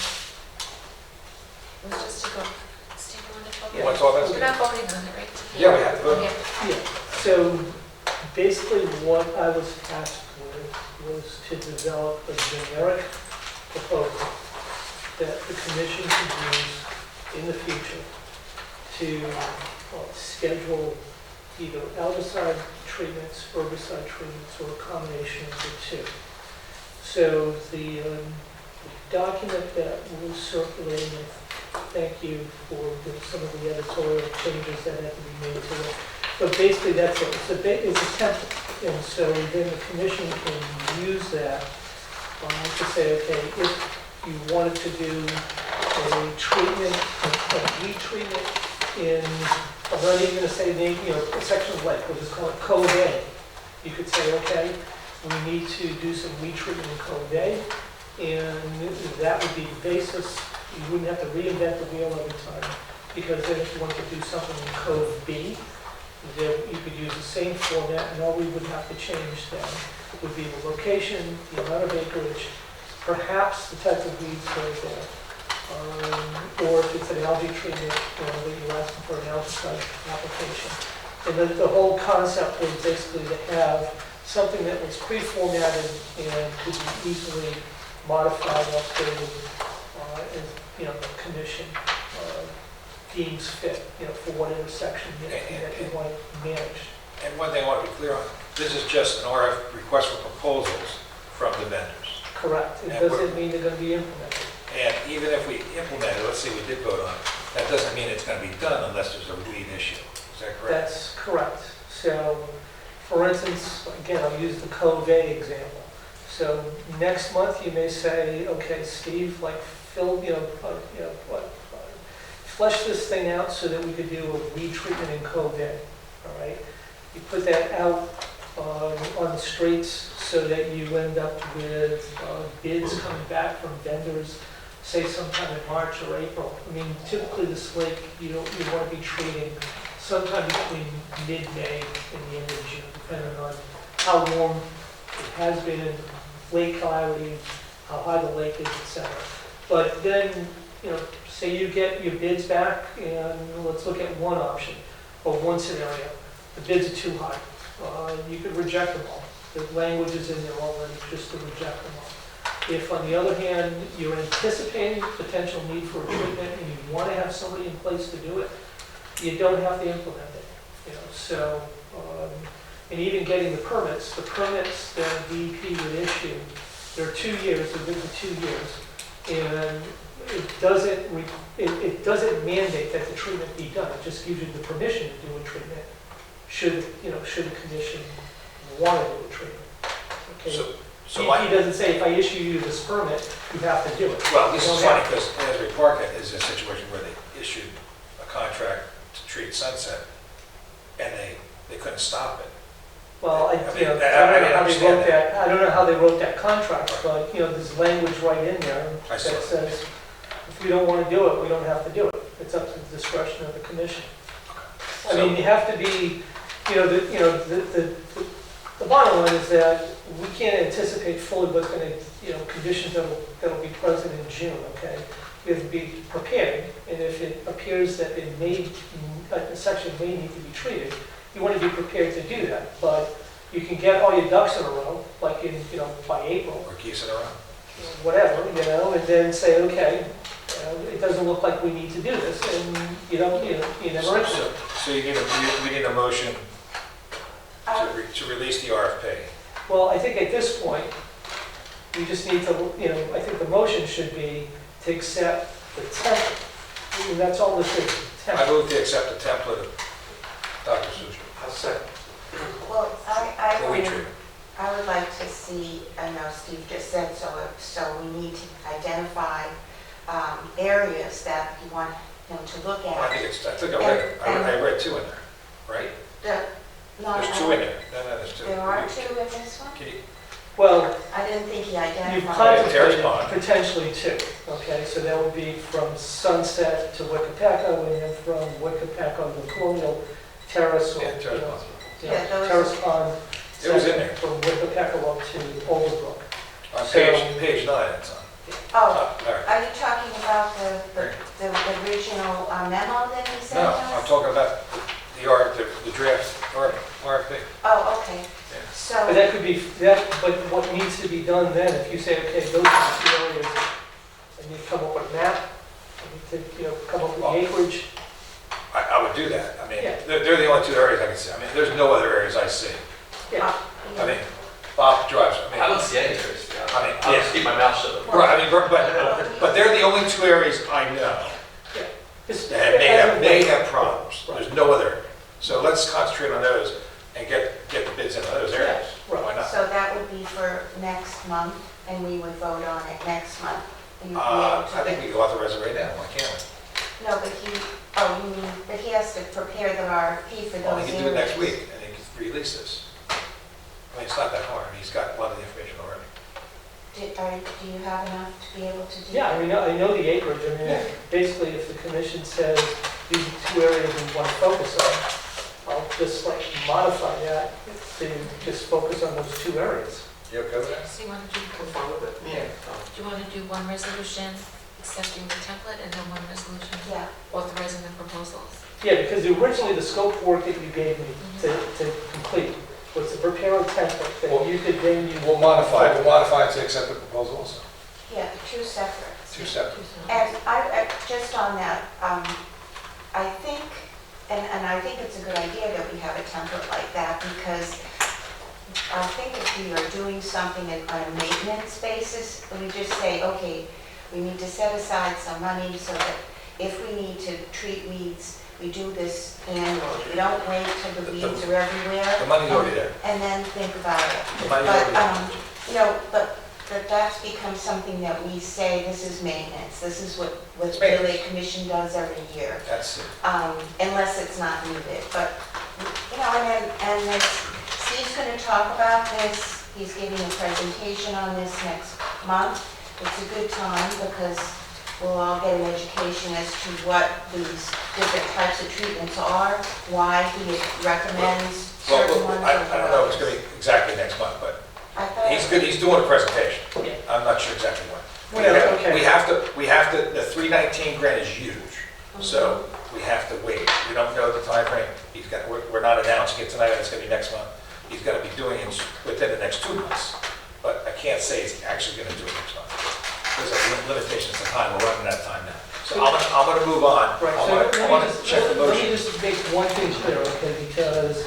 It was just to go, Steve, you want to talk? You want to talk about We're it? not voting on it, right? Yeah, we have to vote. Okay. Yeah, so basically what I was tasked with was to develop a generic proposal that the commission could use in the future to schedule either algicide treatments, herbicide treatments, or a combination of the two. So the document that was circulating, thank you for some of the editorial changes that had to be made to it. But basically that's it. It's a template. And so then the commission can use that to say, okay, if you wanted to do a treatment, a weed treatment in, I'm not even going to say name, a section of lake, we'll just call it Cove A. You could say, okay, we need to do some weed treatment in Cove A, and that would be the basis. You wouldn't have to reinvent the wheel every time, because then if you want to do something in Cove B, then you could use the same format, and all we would have to change then would be the location, the amount of acreage, perhaps the type of weeds right there. Or if it's an algae treatment, that you're asking for an algaecide application. And then the whole concept was basically to have something that was pre-formatted and could be easily modified, updated, as, the commission deems fit, for whatever section that you want managed. And one thing I want to be clear on, this is just an RF request for proposals from the vendors. Correct. It And doesn't mean they're going to be implemented. And even if we implement it, let's say we did vote on it, that doesn't mean it's going to be done unless there's a weed issue. Is that correct? That's correct. So, for instance, again, I'll use the Cove example. So next month you may say, okay, Steve, flesh this thing out so that we could do a weed treatment in Cove, all right? You put that out on the streets so that you end up with bids coming back from vendors, say sometime in March or April. I mean, typically this lake, you want to be treating sometime between mid-May and the end of June, depending on how warm it has been, lake clarity, how high the lake is, etc. But then, say you get your bids back, and let's look at one option, or one scenario. The bids are too high. You could reject them all. The language is in there already, just to reject them all. If, on the other hand, you're anticipating potential need for a treatment and you want to have somebody in place to do it, you don't have to implement it. So, and even getting the permits that DEP would issue, they're 2 years, they're good for 2 years, and it doesn't mandate that the treatment be done. It just gives you the permission to do a treatment. Should the commission want to do a treatment? Okay. So DEP doesn't say if I issue you this permit, you have to do it. well, this You is don't funny have because Asbury Park is a situation where they issued a contract to treat Sunset and they couldn't stop it. Well, I I don't mean, know I how they understand wrote that, I don't know how they wrote that contract, but, there's language right in there I that saw it. says, if we don't want to do it, we don't have to do it. It's up to the discretion of the commission. I So- mean, you have to be, the bottom line is that we can't anticipate fully what's going to, conditions that'll be present in June, okay? We have to be prepared, and if it appears that a section may need to be treated, you want to be prepared to do that. But you can get all your ducks in a row, like by April, Or geese in a row. whatever, and then say, okay, it doesn't look like we need to do this, and you never implement. So we need a motion to release the RFP. Well, I think at this point, we just need to, I think the motion should be to accept the template. I mean, that's all this is, I template. move to accept the template of Dr. Susher. I'll second. Well, For weed treatment. I would like to see, I know Steve just said so we need to identify areas that you want him to look Well, I at. think I read 2 in there, right? There's 2 in there. No, there's 2. There are 2 in this one? Can you, Well, I didn't think he you've identified. Terrace contemplated pond. potentially 2, okay? So that would be from Sunset to Wickapaco, and then from Wickapaco to Colonial Terrace, or, Yeah, Terrace Pond. Yeah, those- Terrace Pond. It was in there. From Wickapaco up to Overbrook. On So- page 9, it's on. Oh, All right. are you talking about the original memo that he sent No, us? I'm talking about the draft RFP. Oh, okay. But So, that could be, but what needs to be done then, if you say, okay, those are the 2 areas, and you come up with a map, and you come up with the acreage. I would do that. I mean, Yeah. they're the only 2 areas I can see. I mean, there's no other areas I see. Yeah. I mean, Bob drives, I don't see any trees, to be honest. I mean, I'll yeah. just keep my mouth shut. Right, I mean, but they're the only 2 areas I know It's- that may have problems. There's no other. So let's concentrate on those and get the bids in those areas. Right. Why not? so that would be for next month, and we would vote on it next month. And you'd be able to I think we can authorize it right now. Why can't we? No, but he has to prepare the RFP for those Well, areas. he can do it next week and he can release this. I mean, it's not that hard. He's got a lot of the information already. Do you have enough to be able to do Yeah, that? I know the acreage. I mean, Yeah. basically, if the commission says these are 2 areas we want to focus on, I'll just modify that to just focus on those 2 areas. You okay with that? So you want to do, I'm fine with it. Yeah. do you want to do one resolution accepting the template and then one resolution Yeah, authorizing the proposals? Yeah, because originally the scope work that you gave me to complete was to prepare a template that you could then use. We'll modify it to accept the proposal also. yeah, two separate. Two separate. And just on that, I think, and I think it's a good idea that we have a template like that, because I think if we are doing something on a maintenance basis, we just say, okay, we need to set aside some money so that if we need to treat weeds, we do this annually. We don't wait till the weeds are everywhere. The money's already there. And then think about it. The money's already there. You know, but that's become something that we say, this is maintenance. This is what the Village Commission does every year, That's it. unless it's not needed. But, you know, and Steve's going to talk about this. He's giving a presentation on this next month. It's a good time because we'll all get an education as to what these different types of treatments are, why he recommends certain Well, ones. I don't know if it's going to be exactly next month, but I thought- he's good, he's doing a presentation. Yeah. I'm not sure exactly when. Well, okay. We have to, the 319 grant is huge, so we have to wait. We don't know the timeframe. We're not announcing it tonight, it's going to be next month. He's going to be doing it within the next 2 months, but I can't say he's actually going to do it next month. There's a limitations to time, we're running out of time now. So I'm going to move on. Right, I so want to check the let me motion. just make one thing clear, okay, because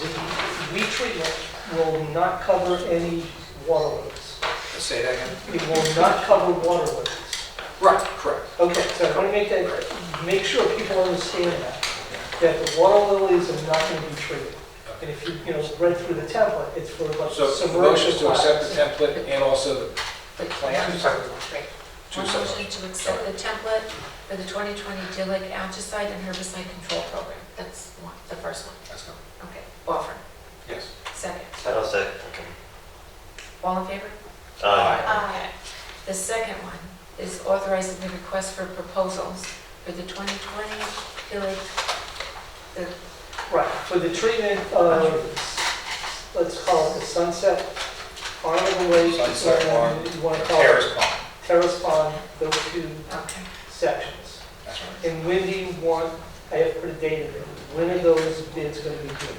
the weed treatment will not cover any waterways. Say that again? It will not cover waterways. Right, correct. Okay, so I want to make sure people understand that the water lilies are not going to be treated. And if you read through the template, it's for like So the submerged motion to accept plants. the template and also the plan? Two One separate. motion to accept the template for the 2020 Dillick Algicide and Herbicide Control Program. That's the first one. Let's go. Okay, offer. Yes. Second. I'll say, okay. All in favor? Aye. Okay. The second one is authorizing the request for proposals for the 2020 Dillick, the Right, for the treatment of, let's call it the Sunset Farm of the Lake. Sunset Farm, You want to call it Terrace Pond. Terrace Pond, those two okay. sections. That's right. And when do you want, I have to put a date in there, when are those bids going to be due?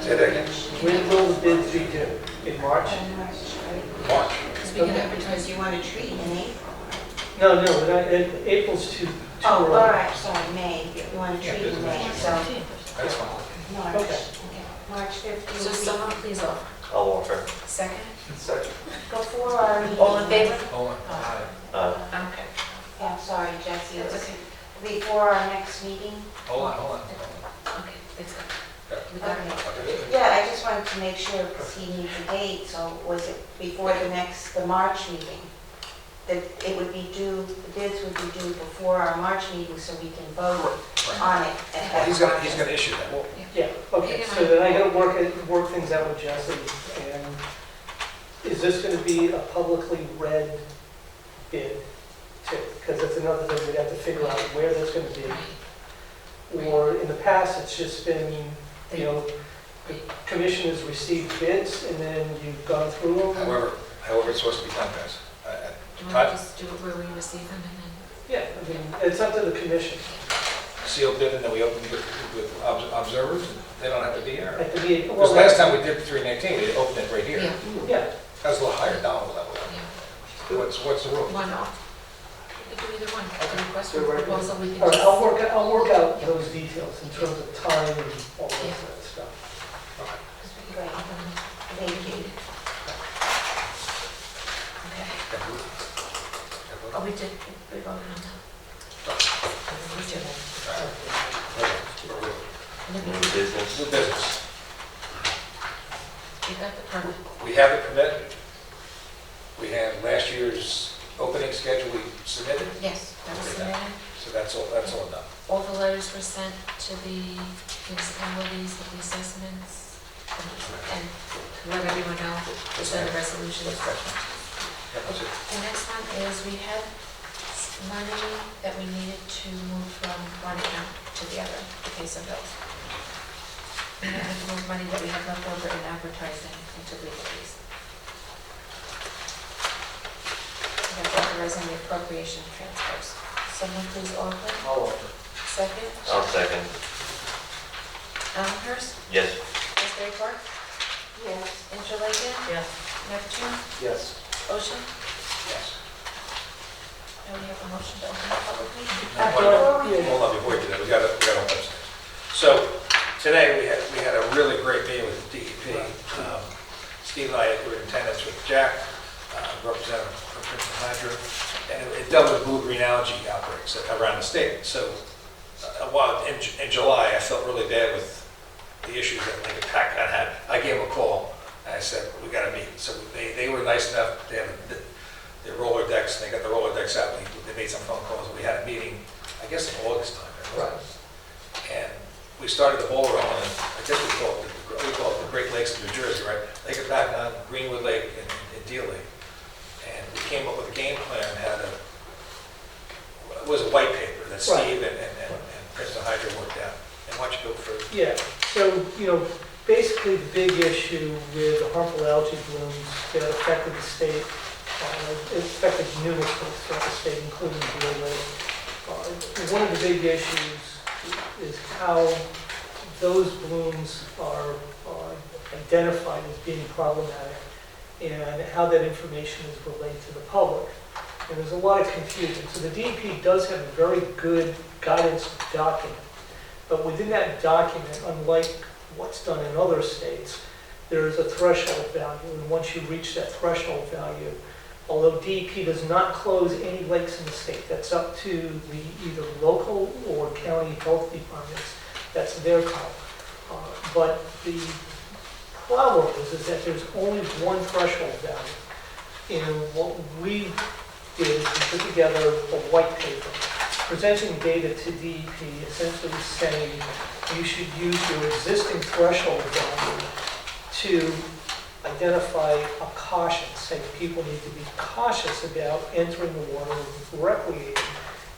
Say that again. When will the bids be due? In March? March. Because we can Okay. advertise Do you want to treat in April? No, April's too Oh, early. all right, sorry, May. You want to treat in May, so That's fine. March. Okay. March 15th. So someone please offer. I'll offer. Second. Second. Before our meeting. All in favor? Hold on. Okay. Yeah, sorry, Jesse. That's okay. Before our next meeting. Hold on. Okay, it's good. We Okay. got it. Okay. Yeah, I just wanted to make sure, because he needs a date, so was it before the March meeting? That it would be due, the bids would be due before our March meeting, so we can vote on it at Well, that he's time. going to issue that. Well, Yeah, okay, so then I got to work things out with Jesse. And is this going to be a publicly read bid too? Because that's another thing we'd have to figure out where that's going to be. Or in the past, it's just been, the commission has received bids and then you've gone through them. however it's supposed to be done, guys. Do you want to just do it where we receive them and then? Yeah, I mean, it's up to the commission. Sealed bid, and then we opened with observers. They don't have to be here. At the meeting, Because well, last time we did 319, we opened it right here. Yeah, yeah, That was a little higher dollar level. yeah. What's the rule? One off. You can do either one. The request for So right- proposal, we can all right, just. I'll work out those details in terms of time and all of Yeah. that stuff. Great, thank you. Okay. Oh, we did, we voted on that. We did. New business. New business. You got the permit. We have the permit. We have last year's opening schedule we submitted, Yes, that was Okay. submitted. so that's all done. All the letters were sent to the municipalities with the assessments and to let everyone know, to send the resolutions. Yeah, that's it. The next one is we had money that we needed to move from one account to the other to pay some bills. and more money that we have left over in advertising into legal fees. That's authorizing the appropriation transfers. Someone please offer. I'll offer. Second. I'll second. Allenhurst. Yes. Asbury Park. Yes. Interlaken. Yes. Neptune. Yes. Ocean. Yes. And we have a motion to open the public meeting. Hold on, before we do that, we got to open up. So today, we had a really great meeting with the DEP. Steve and I were in attendance with Jack, representative from Princeton Hydro, and it dealt with blue-green algae outbreaks around the state. So while in July, I felt really bad with the issues that Lincoln Packard had. I gave them a call, and I said, we got to meet. So they were nice enough, they had their roller decks, they got the roller decks out, and they made some phone calls, and we had a meeting, I guess in August time. Right. And we started the ball rolling, and I guess we call it the Great Lakes of New Jersey, right? Lake of Packard, Greenwood Lake, and Deal Lake. And we came up with a game plan, it was a white paper that Steve and Princeton Hydro worked out. And why don't you go for it? Yeah, so, basically the big issue with the harmful algae blooms that affected the state, it affected numerous states throughout the state, including Deal Lake. One of the big issues is how those blooms are identified as being problematic and how that information is relayed to the public. And there's a lot of confusion. So the DEP does have a very good guidance document, but within that document, unlike what's done in other states, there's a threshold value, and once you reach that threshold value, although DEP does not close any lakes in the state, that's up to the either local or county health departments. That's their call. But the problem is that there's only one threshold value. And what we did is we put together a white paper presenting data to DEP, essentially saying you should use your existing threshold value to identify a caution, say people need to be cautious about entering the water, recreating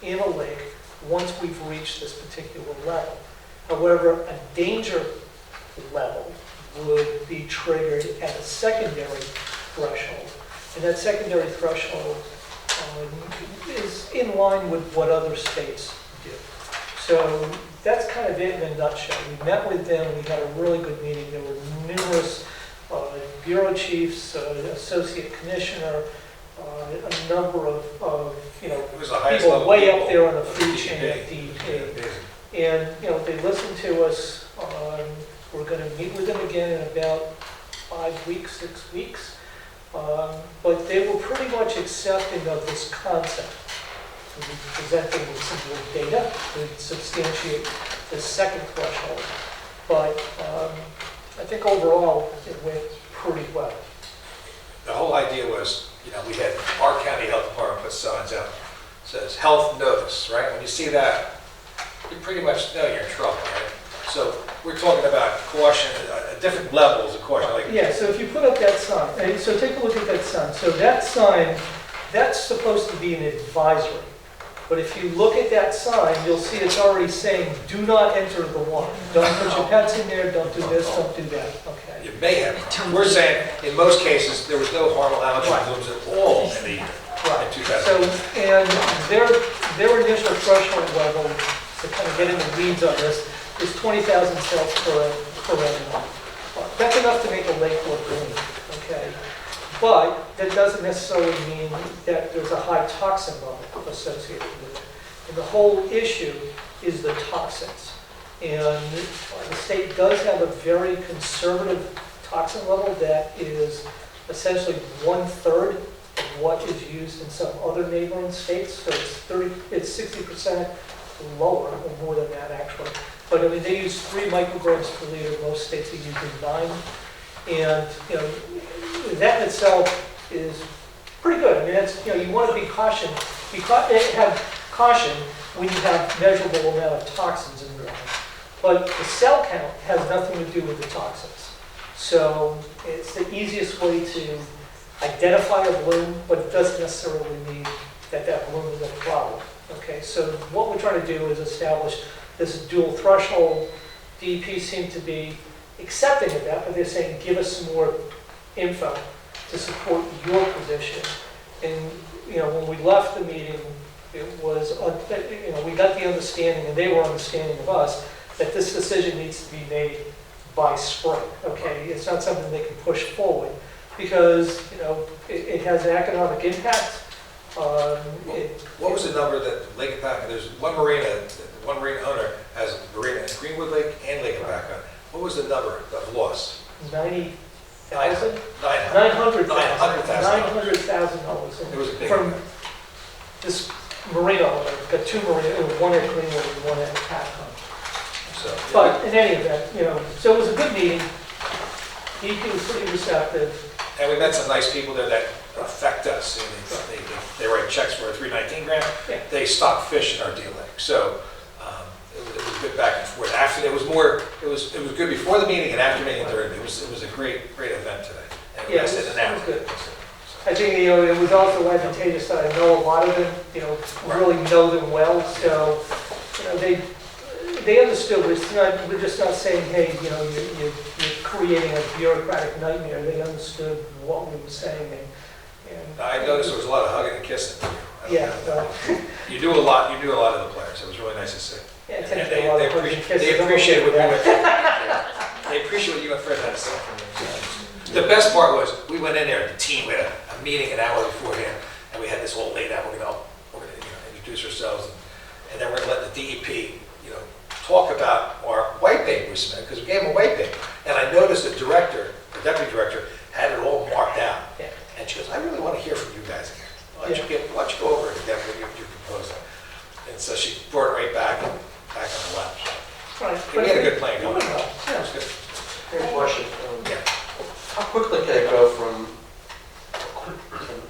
in a lake once we've reached this particular level. However, a danger level would be triggered at a secondary threshold, and that secondary threshold is in line with what other states do. So that's kind of it in a nutshell. We met with them, we had a really good meeting, there were numerous bureau chiefs, associate commissioner, a number of It was the highest people level way people up there on the of food DEP. chain at DEP. Yeah, And, they listened to us. We're going to meet with them again in about 5 weeks, 6 weeks. But they were pretty much accepting of this concept. We presented with some more data to substantiate the second threshold. But I think overall it went pretty well. The whole idea was, we had our county health department put signs out, says health notice, right? When you see that, you pretty much know you're in trouble, right? So we're talking about caution, different levels of caution. Like, Yeah, so if you put up that sign, and so take a look at that sign. So that sign, that's supposed to be an advisory. But if you look at that sign, you'll see it's already saying, do not enter the water. Don't put your pets in there, don't do this, don't do that, okay? you may have. We're saying, in most cases, there was no harmful algae blooms at all in the year. Right. In 2000. So, and their initial threshold level, to kind of get in the weeds on this, is 20,000 cells per annum. That's enough to make a lake look green, okay? But that doesn't necessarily mean that there's a high toxin level associated with it. And the whole issue is the toxins. And the state does have a very conservative toxin level that is essentially 1/3 of what is used in some other neighboring states. So it's 60% lower, or more than that actually. But I mean, they use 3 micrograms per liter. Most states are using 9. And that in itself is pretty good. I mean, that's, you want to be cautious. Have caution when you have measurable amount of toxins in the water. But the cell count has nothing to do with the toxins. So it's the easiest way to identify a bloom, but it doesn't necessarily mean that that bloom is a problem. Okay, so what we're trying to do is establish this dual threshold DEP seemed to be accepting of that, but they're saying, give us some more info to support your position. And, when we left the meeting, it was, we got the understanding, and they were understanding of us, that this decision needs to be made by spring, okay? It's not something they can push forward, because, it has an economic impact. What was the number that Lake Apaca, there's one marina owner has a marina in Greenwood Lake and Lake Apaca. What was the number of loss? 90,000? 900,000. $900,000. It was a big From number. this marina owner, got two marinas, one at Greenwood and one at Patton. So, But in any event, so it was a good meeting. He was pretty receptive. and we met some nice people there that affect us. They write checks for a 319 grant. Yeah. They stock fish in our deal lake. So it was good back and forth. After it was good before the meeting and after the meeting. It was a great event today. And we Yeah, lasted an hour. it was good. I think, it was also advantageous that I know a lot of them, really know them well, so, they understood, we're just not saying, hey, you're creating a bureaucratic nightmare. They understood what we were saying, and I noticed there was a lot of hugging and kissing. yeah, well, You knew a lot of the players. It was really nice to see. yeah, it And tends to be a lot of hugging and kisses. they appreciate what you went through. They appreciate what you and Fred had to say. The best part was, we went in there, the team, we had a meeting an hour beforehand, and we had this all laid out. We're gonna introduce ourselves, and then we're gonna let the DEP, talk about our white paper we submitted, because we gave them a white paper. And I noticed the deputy director, had it all marked out. Yeah. And she goes, I really want to hear from you guys again. Why don't you go over it again, what you're proposing? And so she brought it right back on the lap. Right. We had a good plan going. Yeah. It was good. Great question. Yeah. How quickly can it go from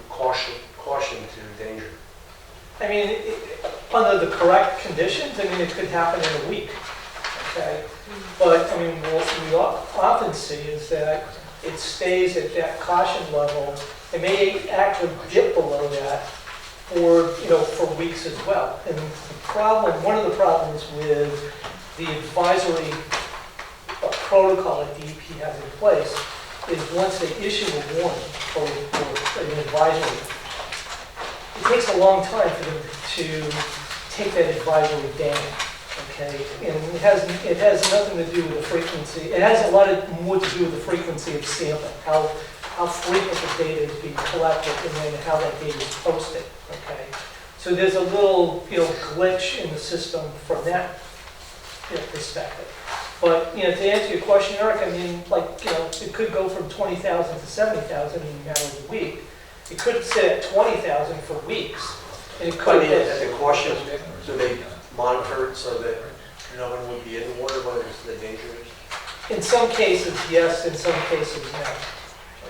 caution to danger? I mean, under the correct conditions, it could happen in a week, okay? But, what we often see is that it stays at that caution level. It may actually dip below that for weeks as well. And one of the problems with the advisory protocol that DEP has in place is once they issue a warning or an advisory, it takes a long time for them to take that advisory down, okay? And it has nothing to do with the frequency. It has a lot more to do with the frequency of sampling, how frequent the data is being collected, and then how that data is posted, okay? So there's a little, glitch in the system from that perspective. But, to answer your question, Eric, it could go from 20,000 to 70,000 in a matter of a week. It could sit at 20,000 for weeks. And it could. At the caution, do they monitor it so that no one would be in the water, whether it's the dangerous? In some cases, yes. In some cases, no.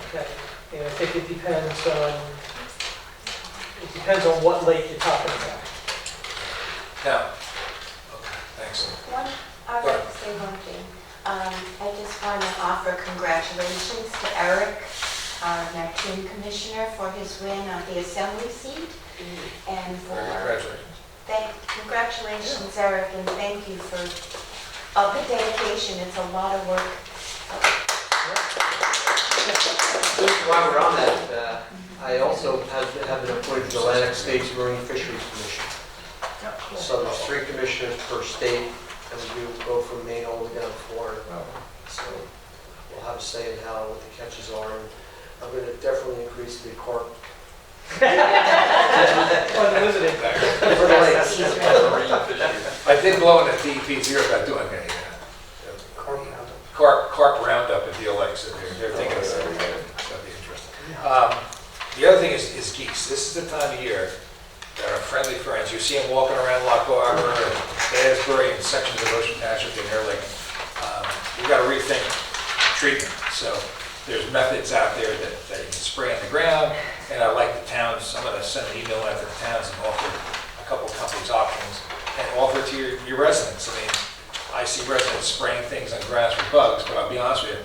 Okay. I think it depends on what lake you're talking about. Now, okay, thanks. I'd like to say one thing. I just want to offer congratulations to Eric, our Neptune Commissioner, for his win on the Assembly seat. And for congratulations, Eric, and thank you for all the dedication. It's a lot of work. While we're on that, I also have been appointed to the Atlantic States Marine Fisheries Commission. So there's 3 commissioners per state, and we do go from Maine all the way down to Florida. So we'll have a say in what the catches are, and I'm going to definitely increase the carp. Unlimited. For the lakes. I did blow in the DEP's ear about doing a carp roundup at Deal Lake, so they're thinking of that. That'd be interesting. The other thing is geese. This is the time of year that are friendly friends. You see them walking around Loch Arbor and Asbury and sections of Ocean Township and Air Lake. You've got to rethink treatment. So there's methods out there that you can spray on the ground, and I like the towns. I'm going to send an email out to the towns and offer a couple companies options and offer it to your residents. I see residents spraying things on grass for bugs, but I'll be honest with you,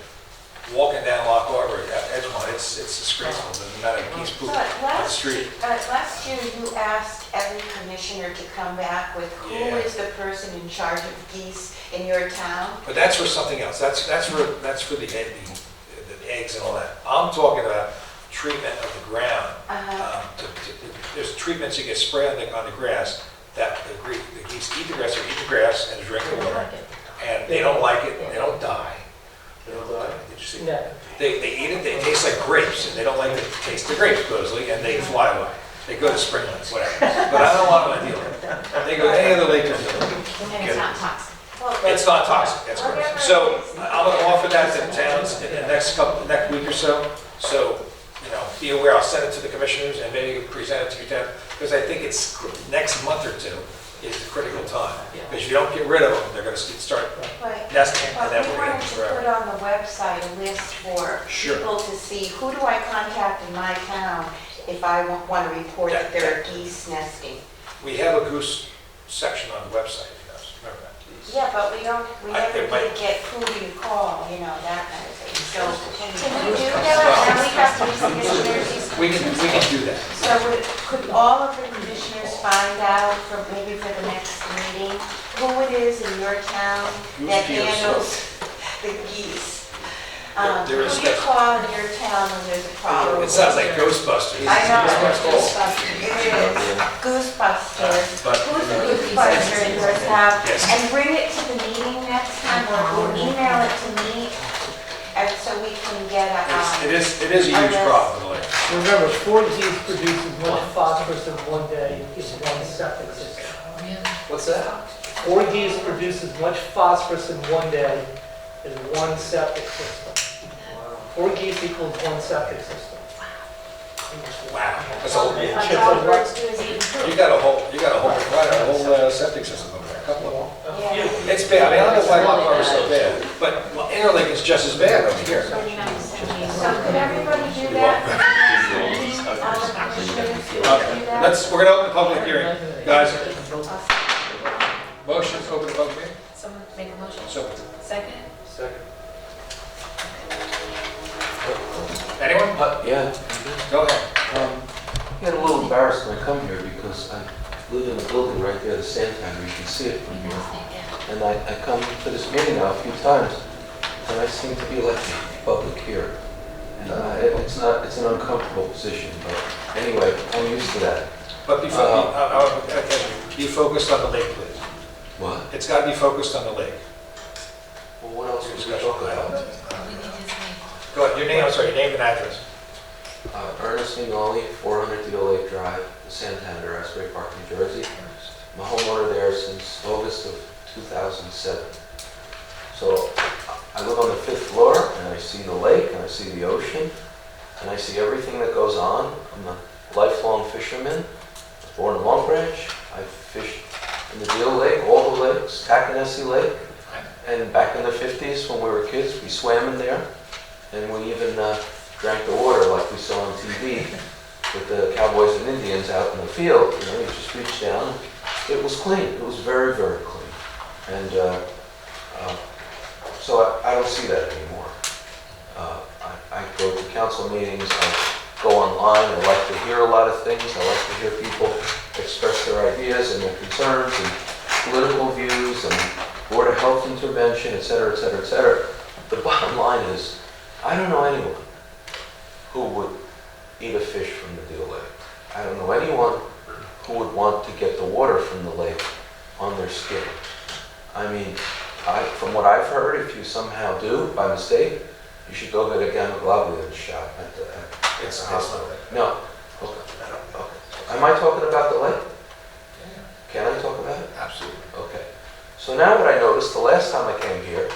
walking down Loch Arbor Edgemont, it's disgraceful, the amount of geese poop But on the street. last year you asked every commissioner to come back with who Yeah. is the person in charge of geese in your town? But that's for something else, that's for the eggs and all that. I'm talking about treatment of the ground. There's treatments you get spray on the grass that the geese eat the grass, or eat the grass and drink the water. And they don't like it, they don't die. They don't die, did you see? No. They eat it, they taste like grapes, and they don't like the taste of grapes supposedly, and they fly away. They go to Springlands, whatever. But I don't want them to deal with it. They go to any other lake to deal with it. And it's not toxic. It's not toxic, that's correct. So I'm gonna offer that to the towns in the next week or so. So, be aware, I'll send it to the commissioners and maybe you can present it to your town. Because I think it's next month or two is the critical time. Because if you don't get rid of them, they're gonna start Right. nesting, and But then we we're gonna wanted be to forever. put on the website a list for Sure. people to see, who do I contact in my town if I want to report that there are geese nesting? We have a goose section on the website, remember that? Yeah, but we never it might- did get who do you call, that kind of thing. So can you do that? Now we have three commissioners. We can do that. So could all of the commissioners find out maybe for the next meeting, who it is in your town that Goose geese. handles the geese? There Who is do you that- call in your town when there's a problem? It sounds like Ghostbusters. I know. Ghostbusters. It is. Goosebusters. But- Who's the Goosebusters in your town? Yes. And bring it to the meeting next time, or email it to me, and so we can get a, It is a huge problem, like. Remember, 4 geese produces one phosphorus in one day in one septic system. What's that? 4 geese produce as much phosphorus in one day as one septic system. 4 geese equals one septic system. Wow. That's a whole, Like all birds do is eat food. you got a whole septic system over there, a couple of them. yeah. It's bad, I mean, I don't know why Lock Harbor's so bad, but Interlake is just as bad over here. 39%. So could everybody do that? All the commissioners, do that? We're gonna open the public hearing, guys. Motion, open the public hearing. Someone make a motion? So, Second? Second. anyone? Yeah, Go ahead. I get a little embarrassed when I come here because I live in a building right there, the Santander, you can see it from here. And I come to this meeting now a few times, and I seem to be like the public here. And it's an uncomfortable position, but anyway, I'm used to that. But before, be focused on the lake, please. What? It's gotta be focused on the lake. Well, what else Your was we discussion. talking about? Go ahead, your name, I'm sorry, your name and address. Ernest Mignoli, 400 Deal Lake Drive, Santander, Asbury Park, New Jersey. I'm a homeowner there since August of 2007. So I live on the 5th floor, and I see the lake, and I see the ocean, and I see everything that goes on. I'm a lifelong fisherman. I was born in Long Branch. I fished in the Deal Lake, all the lakes, Takanessi Lake. And back in the 50s, when we were kids, we swam in there, and we even drank the water like we saw on TV with the cowboys and Indians out in the field. You just reach down. It was clean. It was very, very clean. And so I don't see that anymore. I go to council meetings. I go online. I like to hear a lot of things. I like to hear people express their ideas and their concerns and political views and Board of Health intervention, et cetera, et cetera, et cetera. The bottom line is, I don't know anyone who would eat a fish from the Deal Lake. I don't know anyone who would want to get the water from the lake on their skin. I mean, from what I've heard, if you somehow do, by mistake, you should go get a Ganoglobulin shot at the hospital. No. Okay. Am I talking about the lake? Can I talk about it? Absolutely. Okay. So now what I noticed, the last time I came here,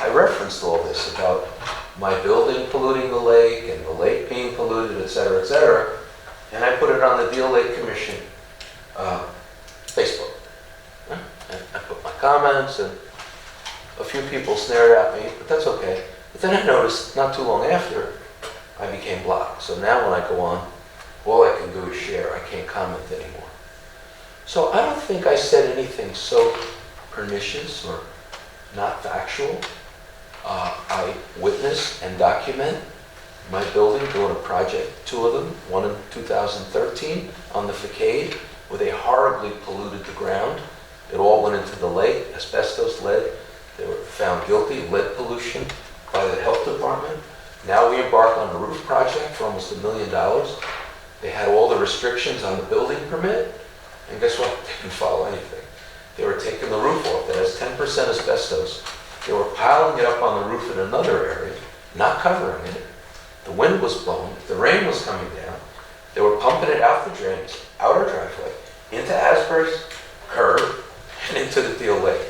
I referenced all this about my building polluting the lake and the lake being polluted, et cetera, and I put it on the Deal Lake Commission Facebook. And I put my comments, and a few people snared at me, but that's okay. But then I noticed, not too long after, I became blocked. So now when I go on, all I can do is share. I can't comment anymore. So I don't think I said anything so pernicious or not factual. I witness and document my building doing a project, two of them, one in 2013 on the facade, where they horribly polluted the ground. It all went into the lake, asbestos, lead. They were found guilty of lead pollution by the health department. Now we embark on the roof project for almost $1 million. They had all the restrictions on the building permit, and guess what? They didn't follow anything. They were taking the roof off that has 10% asbestos. They were piling it up on the roof in another area, not covering it. The wind was blowing, the rain was coming down. They were pumping it out the drains, out our driveway, into Asbury's curb, and into the Deal Lake.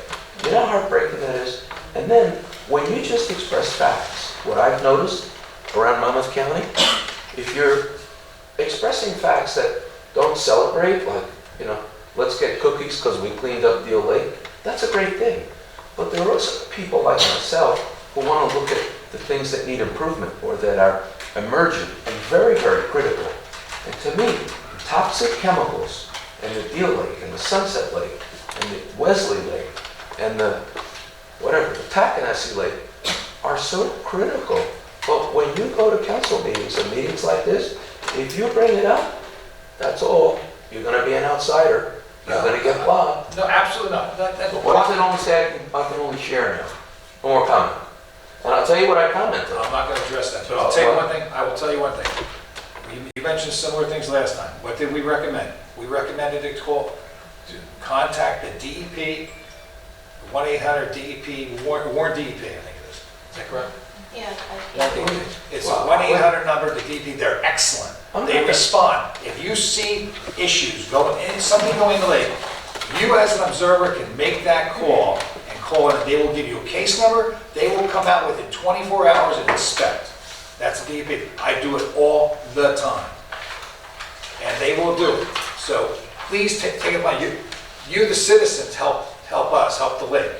You know how heartbreaking that is? And then, when you just express facts, what I've noticed around Monmouth County, if you're expressing facts that don't celebrate, like, let's get cookies because we cleaned up Deal Lake, that's a great thing. But there are also people like myself who want to look at the things that need improvement or that are emergent and very, very critical. And to me, the toxic chemicals and the Deal Lake and the Sunset Lake and the Wesley Lake and the Tackanassie Lake are so critical. But when you go to council meetings and meetings like this, if you bring it up, that's all. You're going to be an outsider. You're going to get blocked. No, absolutely not. What does it only say I can only share now? One more comment. And I'll tell you what I commented. I'm not going to address that, but I'll tell you one thing. I will tell you one thing. You mentioned similar things last time. What did we recommend? We recommended to contact the DEP, 1-800-DEP, Warren DEP, I think it is. Is that correct? Yeah. It's a 1-800 number to DEP. They're excellent. They respond. If you see issues something going in the lake, you as an observer can make that call and call in. They will give you a case number. They will come out within 24 hours and inspect. That's the DEP. I do it all the time. And they will do it. So please take it upon you. You, the citizens, help us, help the lake.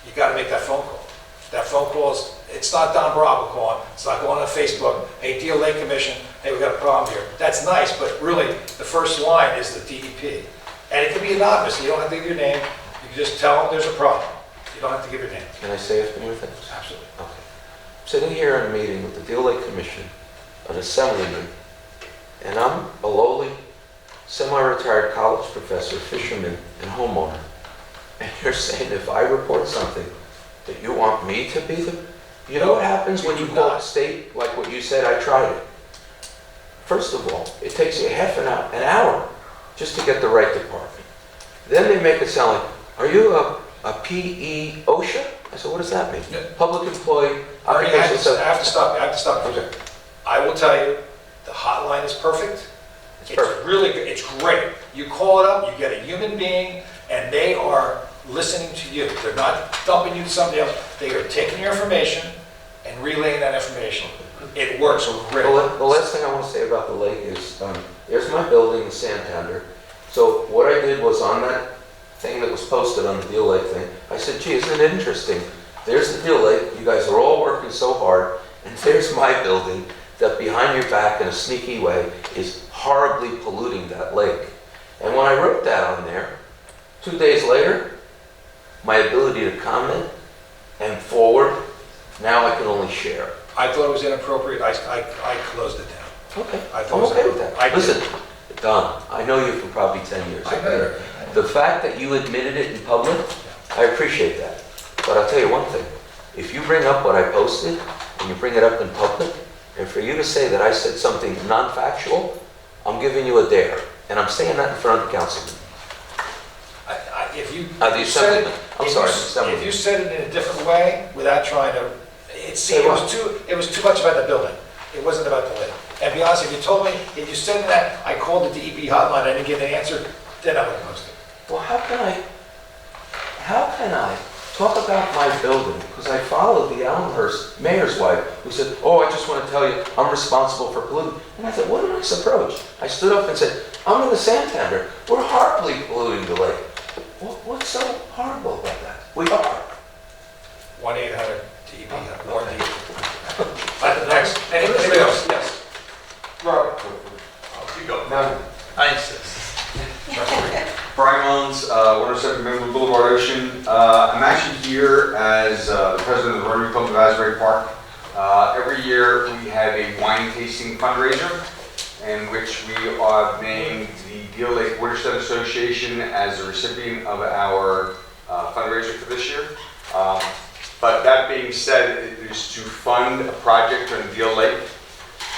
You got to make that phone call. That phone call it's not Don Bravo calling. It's not going on Facebook. Hey, Deal Lake Commission. Hey, we got a problem here. That's nice, but really the first line is the DEP. And it can be anonymous. You don't have to give your name. You can just tell them there's a problem. You don't have to give your name. Can I say a few more things? Absolutely. Okay. I'm sitting here in a meeting with the Deal Lake Commission, an assemblyman, and I'm a lowly, semi-retired college professor, fisherman, and homeowner. And you're saying if I report something that you want me to be You know what happens when you call a state, like what you said, I tried it. First of all, it takes you an hour just to get the right department. Then they make it sound like, are you a PE OSHA? I said, what does that mean? Yeah. Public employee. I have to stop. Okay. I will tell you, the hotline is perfect. It's perfect. Really good. It's great. You call it up, you get a human being, and they are listening to you. They're not dumping you to somebody else. They are taking your information and relaying that information. It works great. The last thing I want to say about the lake is, there's my building in Santander. So what I did was on that thing that was posted on the Deal Lake thing, I said, gee, isn't it interesting? There's the Deal Lake. You guys are all working so hard. And there's my building that behind your back in a sneaky way is horribly polluting that lake. And when I wrote that on there, 2 days later, my ability to comment and forward, now I can only share. I thought it was inappropriate. I closed it down. Okay, I I'm thought it was okay with that. I did. Listen, Don, I know you for probably 10 years. I know. The fact that you admitted it in public, I appreciate that. But I'll tell you one thing. If you bring up what I posted, and you bring it up in public, and for you to say that I said something non-factual, I'm giving you a dare. And I'm saying that in front of the councilman. If you The said assemblyman. I'm sorry, the assemblyman. if you said it in a different way, without trying to, it was too much about the building. It wasn't about the lake. And to be honest, if you told me, if you said that, I called the DEP hotline, I didn't get an answer, then I would have posted it. Well, how can I talk about my building? Because I followed the Allenhurst mayor's wife who said, oh, I just want to tell you, I'm responsible for polluting. And I thought, what a nice approach. I stood up and said, I'm in the Santander. We're horribly polluting the lake. What's so horrible about that? We are. 1-800-DEP, Warren DEP. Next, anybody else? Yes. Robert. You go. No. I insist. Brian Mullins, 107 Member Boulevard, Ocean. I'm actually here as the president of the Rotary Club of Asbury Park. Every year, we have a wine tasting fundraiser in which we are named the Deal Lake Watershed Association as a recipient of our fundraiser for this year. But that being said, it is to fund a project on Deal Lake.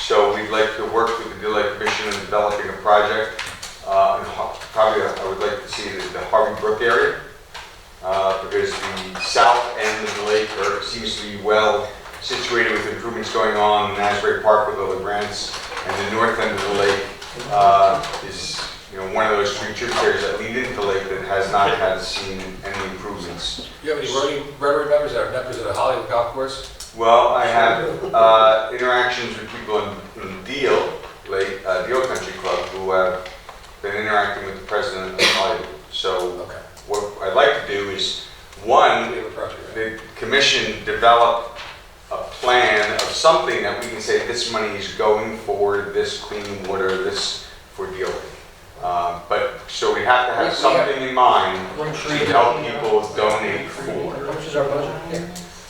So we'd like to work with the Deal Lake Commission in developing a project. Probably I would like to see the Harvey Brook area because the south end of the lake seems to be well situated with improvements going on in Asbury Park with all the grants, and the north end of the lake is one of those three tributaries that lead into the lake that has not had seen any improvements. Do you have any Rotary members that are members of the Hollywood Golf Course? Well, I have interactions with people in Deal Lake, Deal Country Club, who have been interacting with the president of Hollywood. So Okay. what I'd like to do is, one, We have a project, right? the commission develop a plan of something that we can say this money is going for this clean water, this for Deal Lake. So we have to have something in mind to help people donate for. How much is our budget?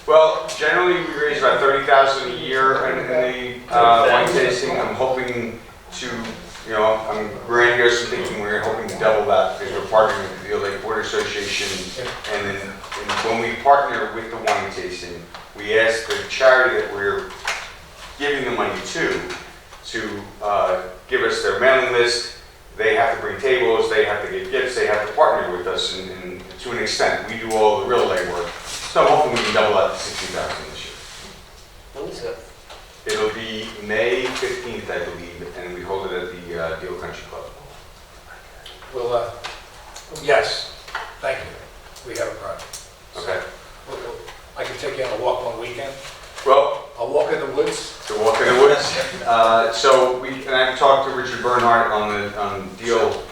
Well, generally, we raise about $30,000 a year in the wine tasting. I'm hoping to, I'm grandiose and thinking we're hoping to double that because we're partnering with the Deal Lake Water Association. And when we partner with the wine tasting, we ask the charity that we're giving the money to give us their mailing list. They have to bring tables, they have to get gifts, they have to partner with us and to an extent. We do all the real legwork. So hopefully we can double that to $60,000 this year. When is it? It'll be May 15th, I believe, and we hold it at the Deal Country Club. Well, yes, thank you. We have a project. Okay. I can take you on a walk one weekend. Well, I'll walk in the woods. to walk in the woods. And I've talked to Richard Bernhardt on Deal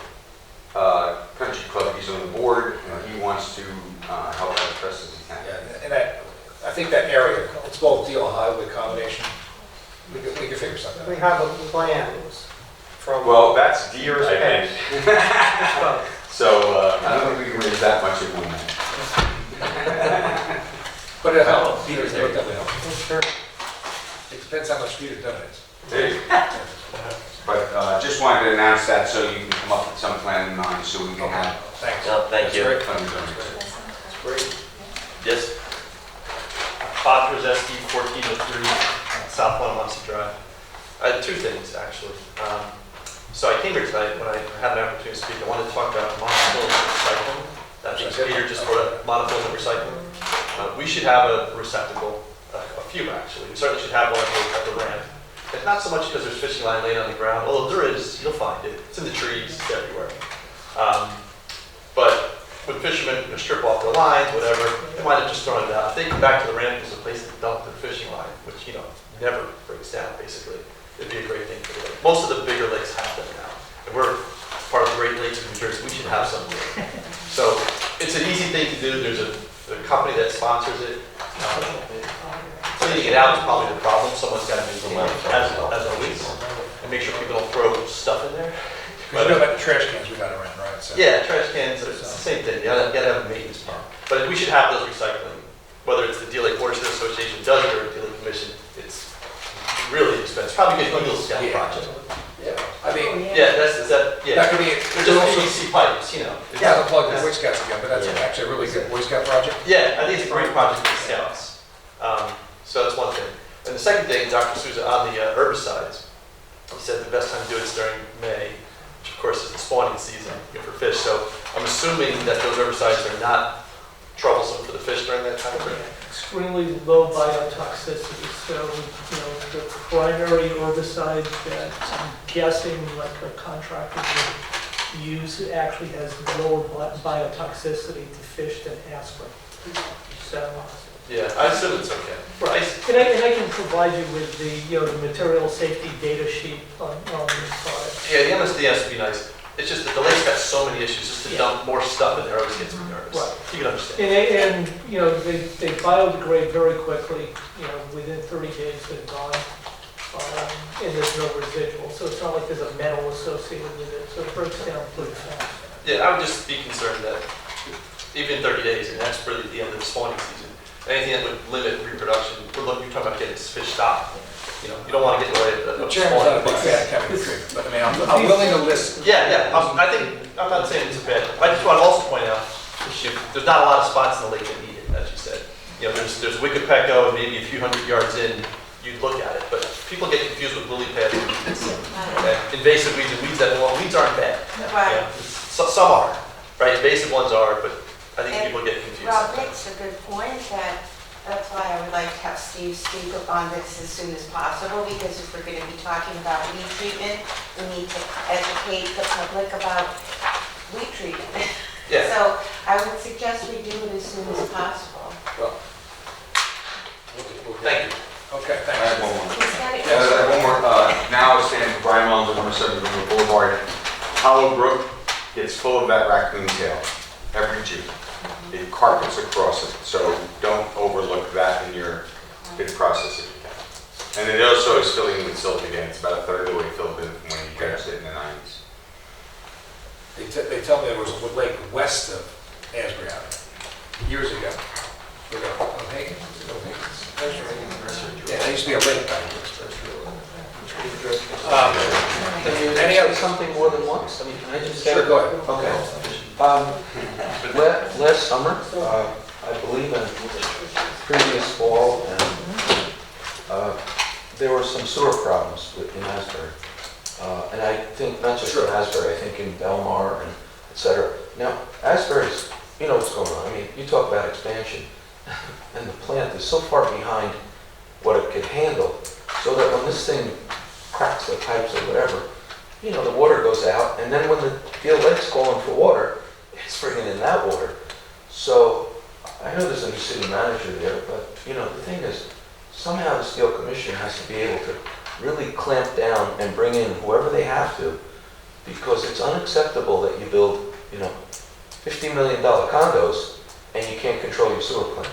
Country Club. He's on the board, and he wants to help out as best as he can. Yeah, and I think that area, it's both Deal and Hollywood combination. We can figure something We out. have a plan from. Well, that's deer, I think. Well, So I don't think we can raise that much in one night. But it'll help. Peter's there, definitely help. sure. It depends how much Peter donates. There you go. But just wanted to announce that so you can come up with some plan in mind so we can have Thanks. No, thank you. That's great. funding donors. That's great. Yes, Bob Rozeski, 1403 South Onamassa Drive. I had two things, actually. So I came here tonight when I had an opportunity to speak. I wanted to talk about monofilament recycling. I think Peter just brought up monofilament recycling. We should have a receptacle, a few actually. We certainly should have one at the ramp. It's not so much because there's fishing line laying on the ground, although there is, you'll find it. It's in the trees, it's everywhere. But when fishermen strip off their lines, whatever, they might have just thrown it out. If they come back to the ramp, there's a place to dump their fishing line, which, never breaks down, basically. It'd be a great thing for the lake. Most of the bigger lakes have them now. And we're part of the Great Lakes of New Jersey. We should have something. So it's an easy thing to do. There's a company that sponsors it. Cleaning it out is probably the problem. Someone's got to maintain it as always and make sure people don't throw stuff in there. But you know about the trash cans we got around, right? So- Yeah, trash cans, it's the same thing. You gotta have a maintenance pump. But we should have those recycling, whether it's the Deal Lake Watershed Association does it or the Deal Lake Commission, it's really expensive. Probably a good Eagle Scout Yeah. project. I mean, Yeah, that yeah. could be, They're just PVC pipes, it doesn't plug the Boy Scouts again, but that's actually a really good Boy Scout project. Yeah, I think it's a great project for the Scouts. So that's one thing. And the second thing, Dr. Souza, on the herbicides, he said the best time to do it is during May, which of course is the spawning season for fish. So I'm assuming that those herbicides are not troublesome for the fish during that time frame. Extremely low biotoxicity, so, the primary herbicide that I'm guessing like a contractor would use actually has lower biotoxicity to fish than aspirin. So, Yeah, I assume it's okay. right, and I can provide you with the material safety data sheet on this product. Yeah, the MSDS would be nice. It's just that the lake's got so many issues, just to dump more stuff in there always gets me nervous. Right. You can understand. And they biodegrade very quickly, within 30 days they're gone, and there's no residual, so it's not like there's a metal associated with it, so it breaks down pretty fast. Yeah, I would just be concerned that even in 30 days, and that's really the end of the spawning season, anything that would limit reproduction, you're talking about getting fish stocked. You don't want to get in the way of The chairman's not a big fan of chemical treatment, but I mean, I'm willing to listen. Yeah, I'm not saying it's a bad, I just want to also point out, there's not a lot of spots in the lake that need it, as you said. There's Wickapecco, and maybe a few hundred yards in, you'd look at it, but people get confused with lily pads and weeds. Okay? Invasive weeds and weeds weeds aren't bad. Right. Some are, right? Invasive ones are, but I think people get confused. Rob makes a good point that's why I would like to have Steve speak on this as soon as possible, because if we're going to be talking about weed treatment, we need to educate the public about weed treatment. Yeah. So I would suggest we do it as soon as possible. Well, Thank you. Okay, I thanks. have one more. He's got it. Yeah, I have one more. Now I stand Brian Mullins, 107 River Boulevard. Hollow Brook gets full of that raccoon tail every June. It carpets across it, so don't overlook that in your bid process if you can. And it also is filling with silt again. It's about a third of the way filled in from when you dredged it in the 90s. They tell me there was a lake west of Asbury Avenue years ago. Yeah, there used to be a lake back there. Can you Any say other- something more than once? I mean, can I just say? Sure, go ahead. Okay. Last summer, I believe in previous fall, and there were some sewer problems in Asbury. And I think not just in Asbury, I think in Belmar and et cetera. Now, Asbury's, you know what's going on. I mean, you talk about expansion, and the plant is so far behind what it could handle, so that when this thing cracks the pipes or whatever, the water goes out, and then when the Deal Lake's calling for water, it's bringing in that water. So I know there's a new city manager there, but the thing is, somehow the Steel Commission has to be able to really clamp down and bring in whoever they have to, because it's unacceptable that you build, $50 million condos and you can't control your sewer plant.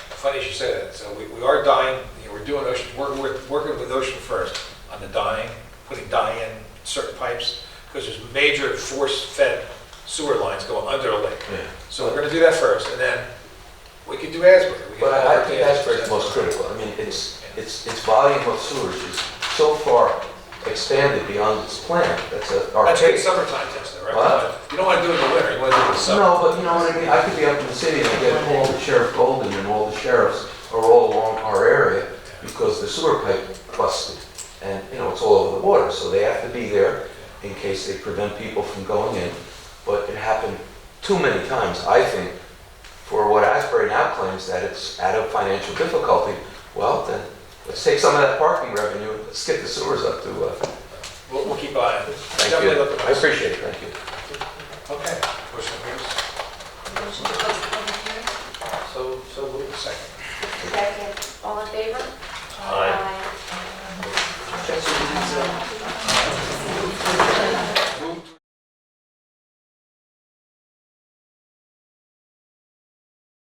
Funny you should say that. So we are dying, we're doing ocean, we're working with Ocean First on the dyeing, putting dye in certain pipes, because there's major force-fed sewer lines going under the lake. Yeah. So we're gonna do that first, and then we can do Asbury. We can But I work think the Asbury's the most critical. I mean, its volume of sewage is so far expanded beyond its plant. That's That's our great case. summertime test, though, right? What? You don't wanna do it in the winter, you wanna do it in the summer. No, but you know what I mean? I could be up in the city and I get a call to Sheriff Golden, and all the sheriffs are all along our area because the sewer pipe busted. And, it's all over the water, so they have to be there in case they prevent people from going in. But it happened too many times, I think, for what Asbury now claims that it's out of financial difficulty. Well, then, let's take some of that parking revenue and let's get the sewers up to, We'll keep eyeing it. thank Definitely you. look at I this. appreciate it, thank you.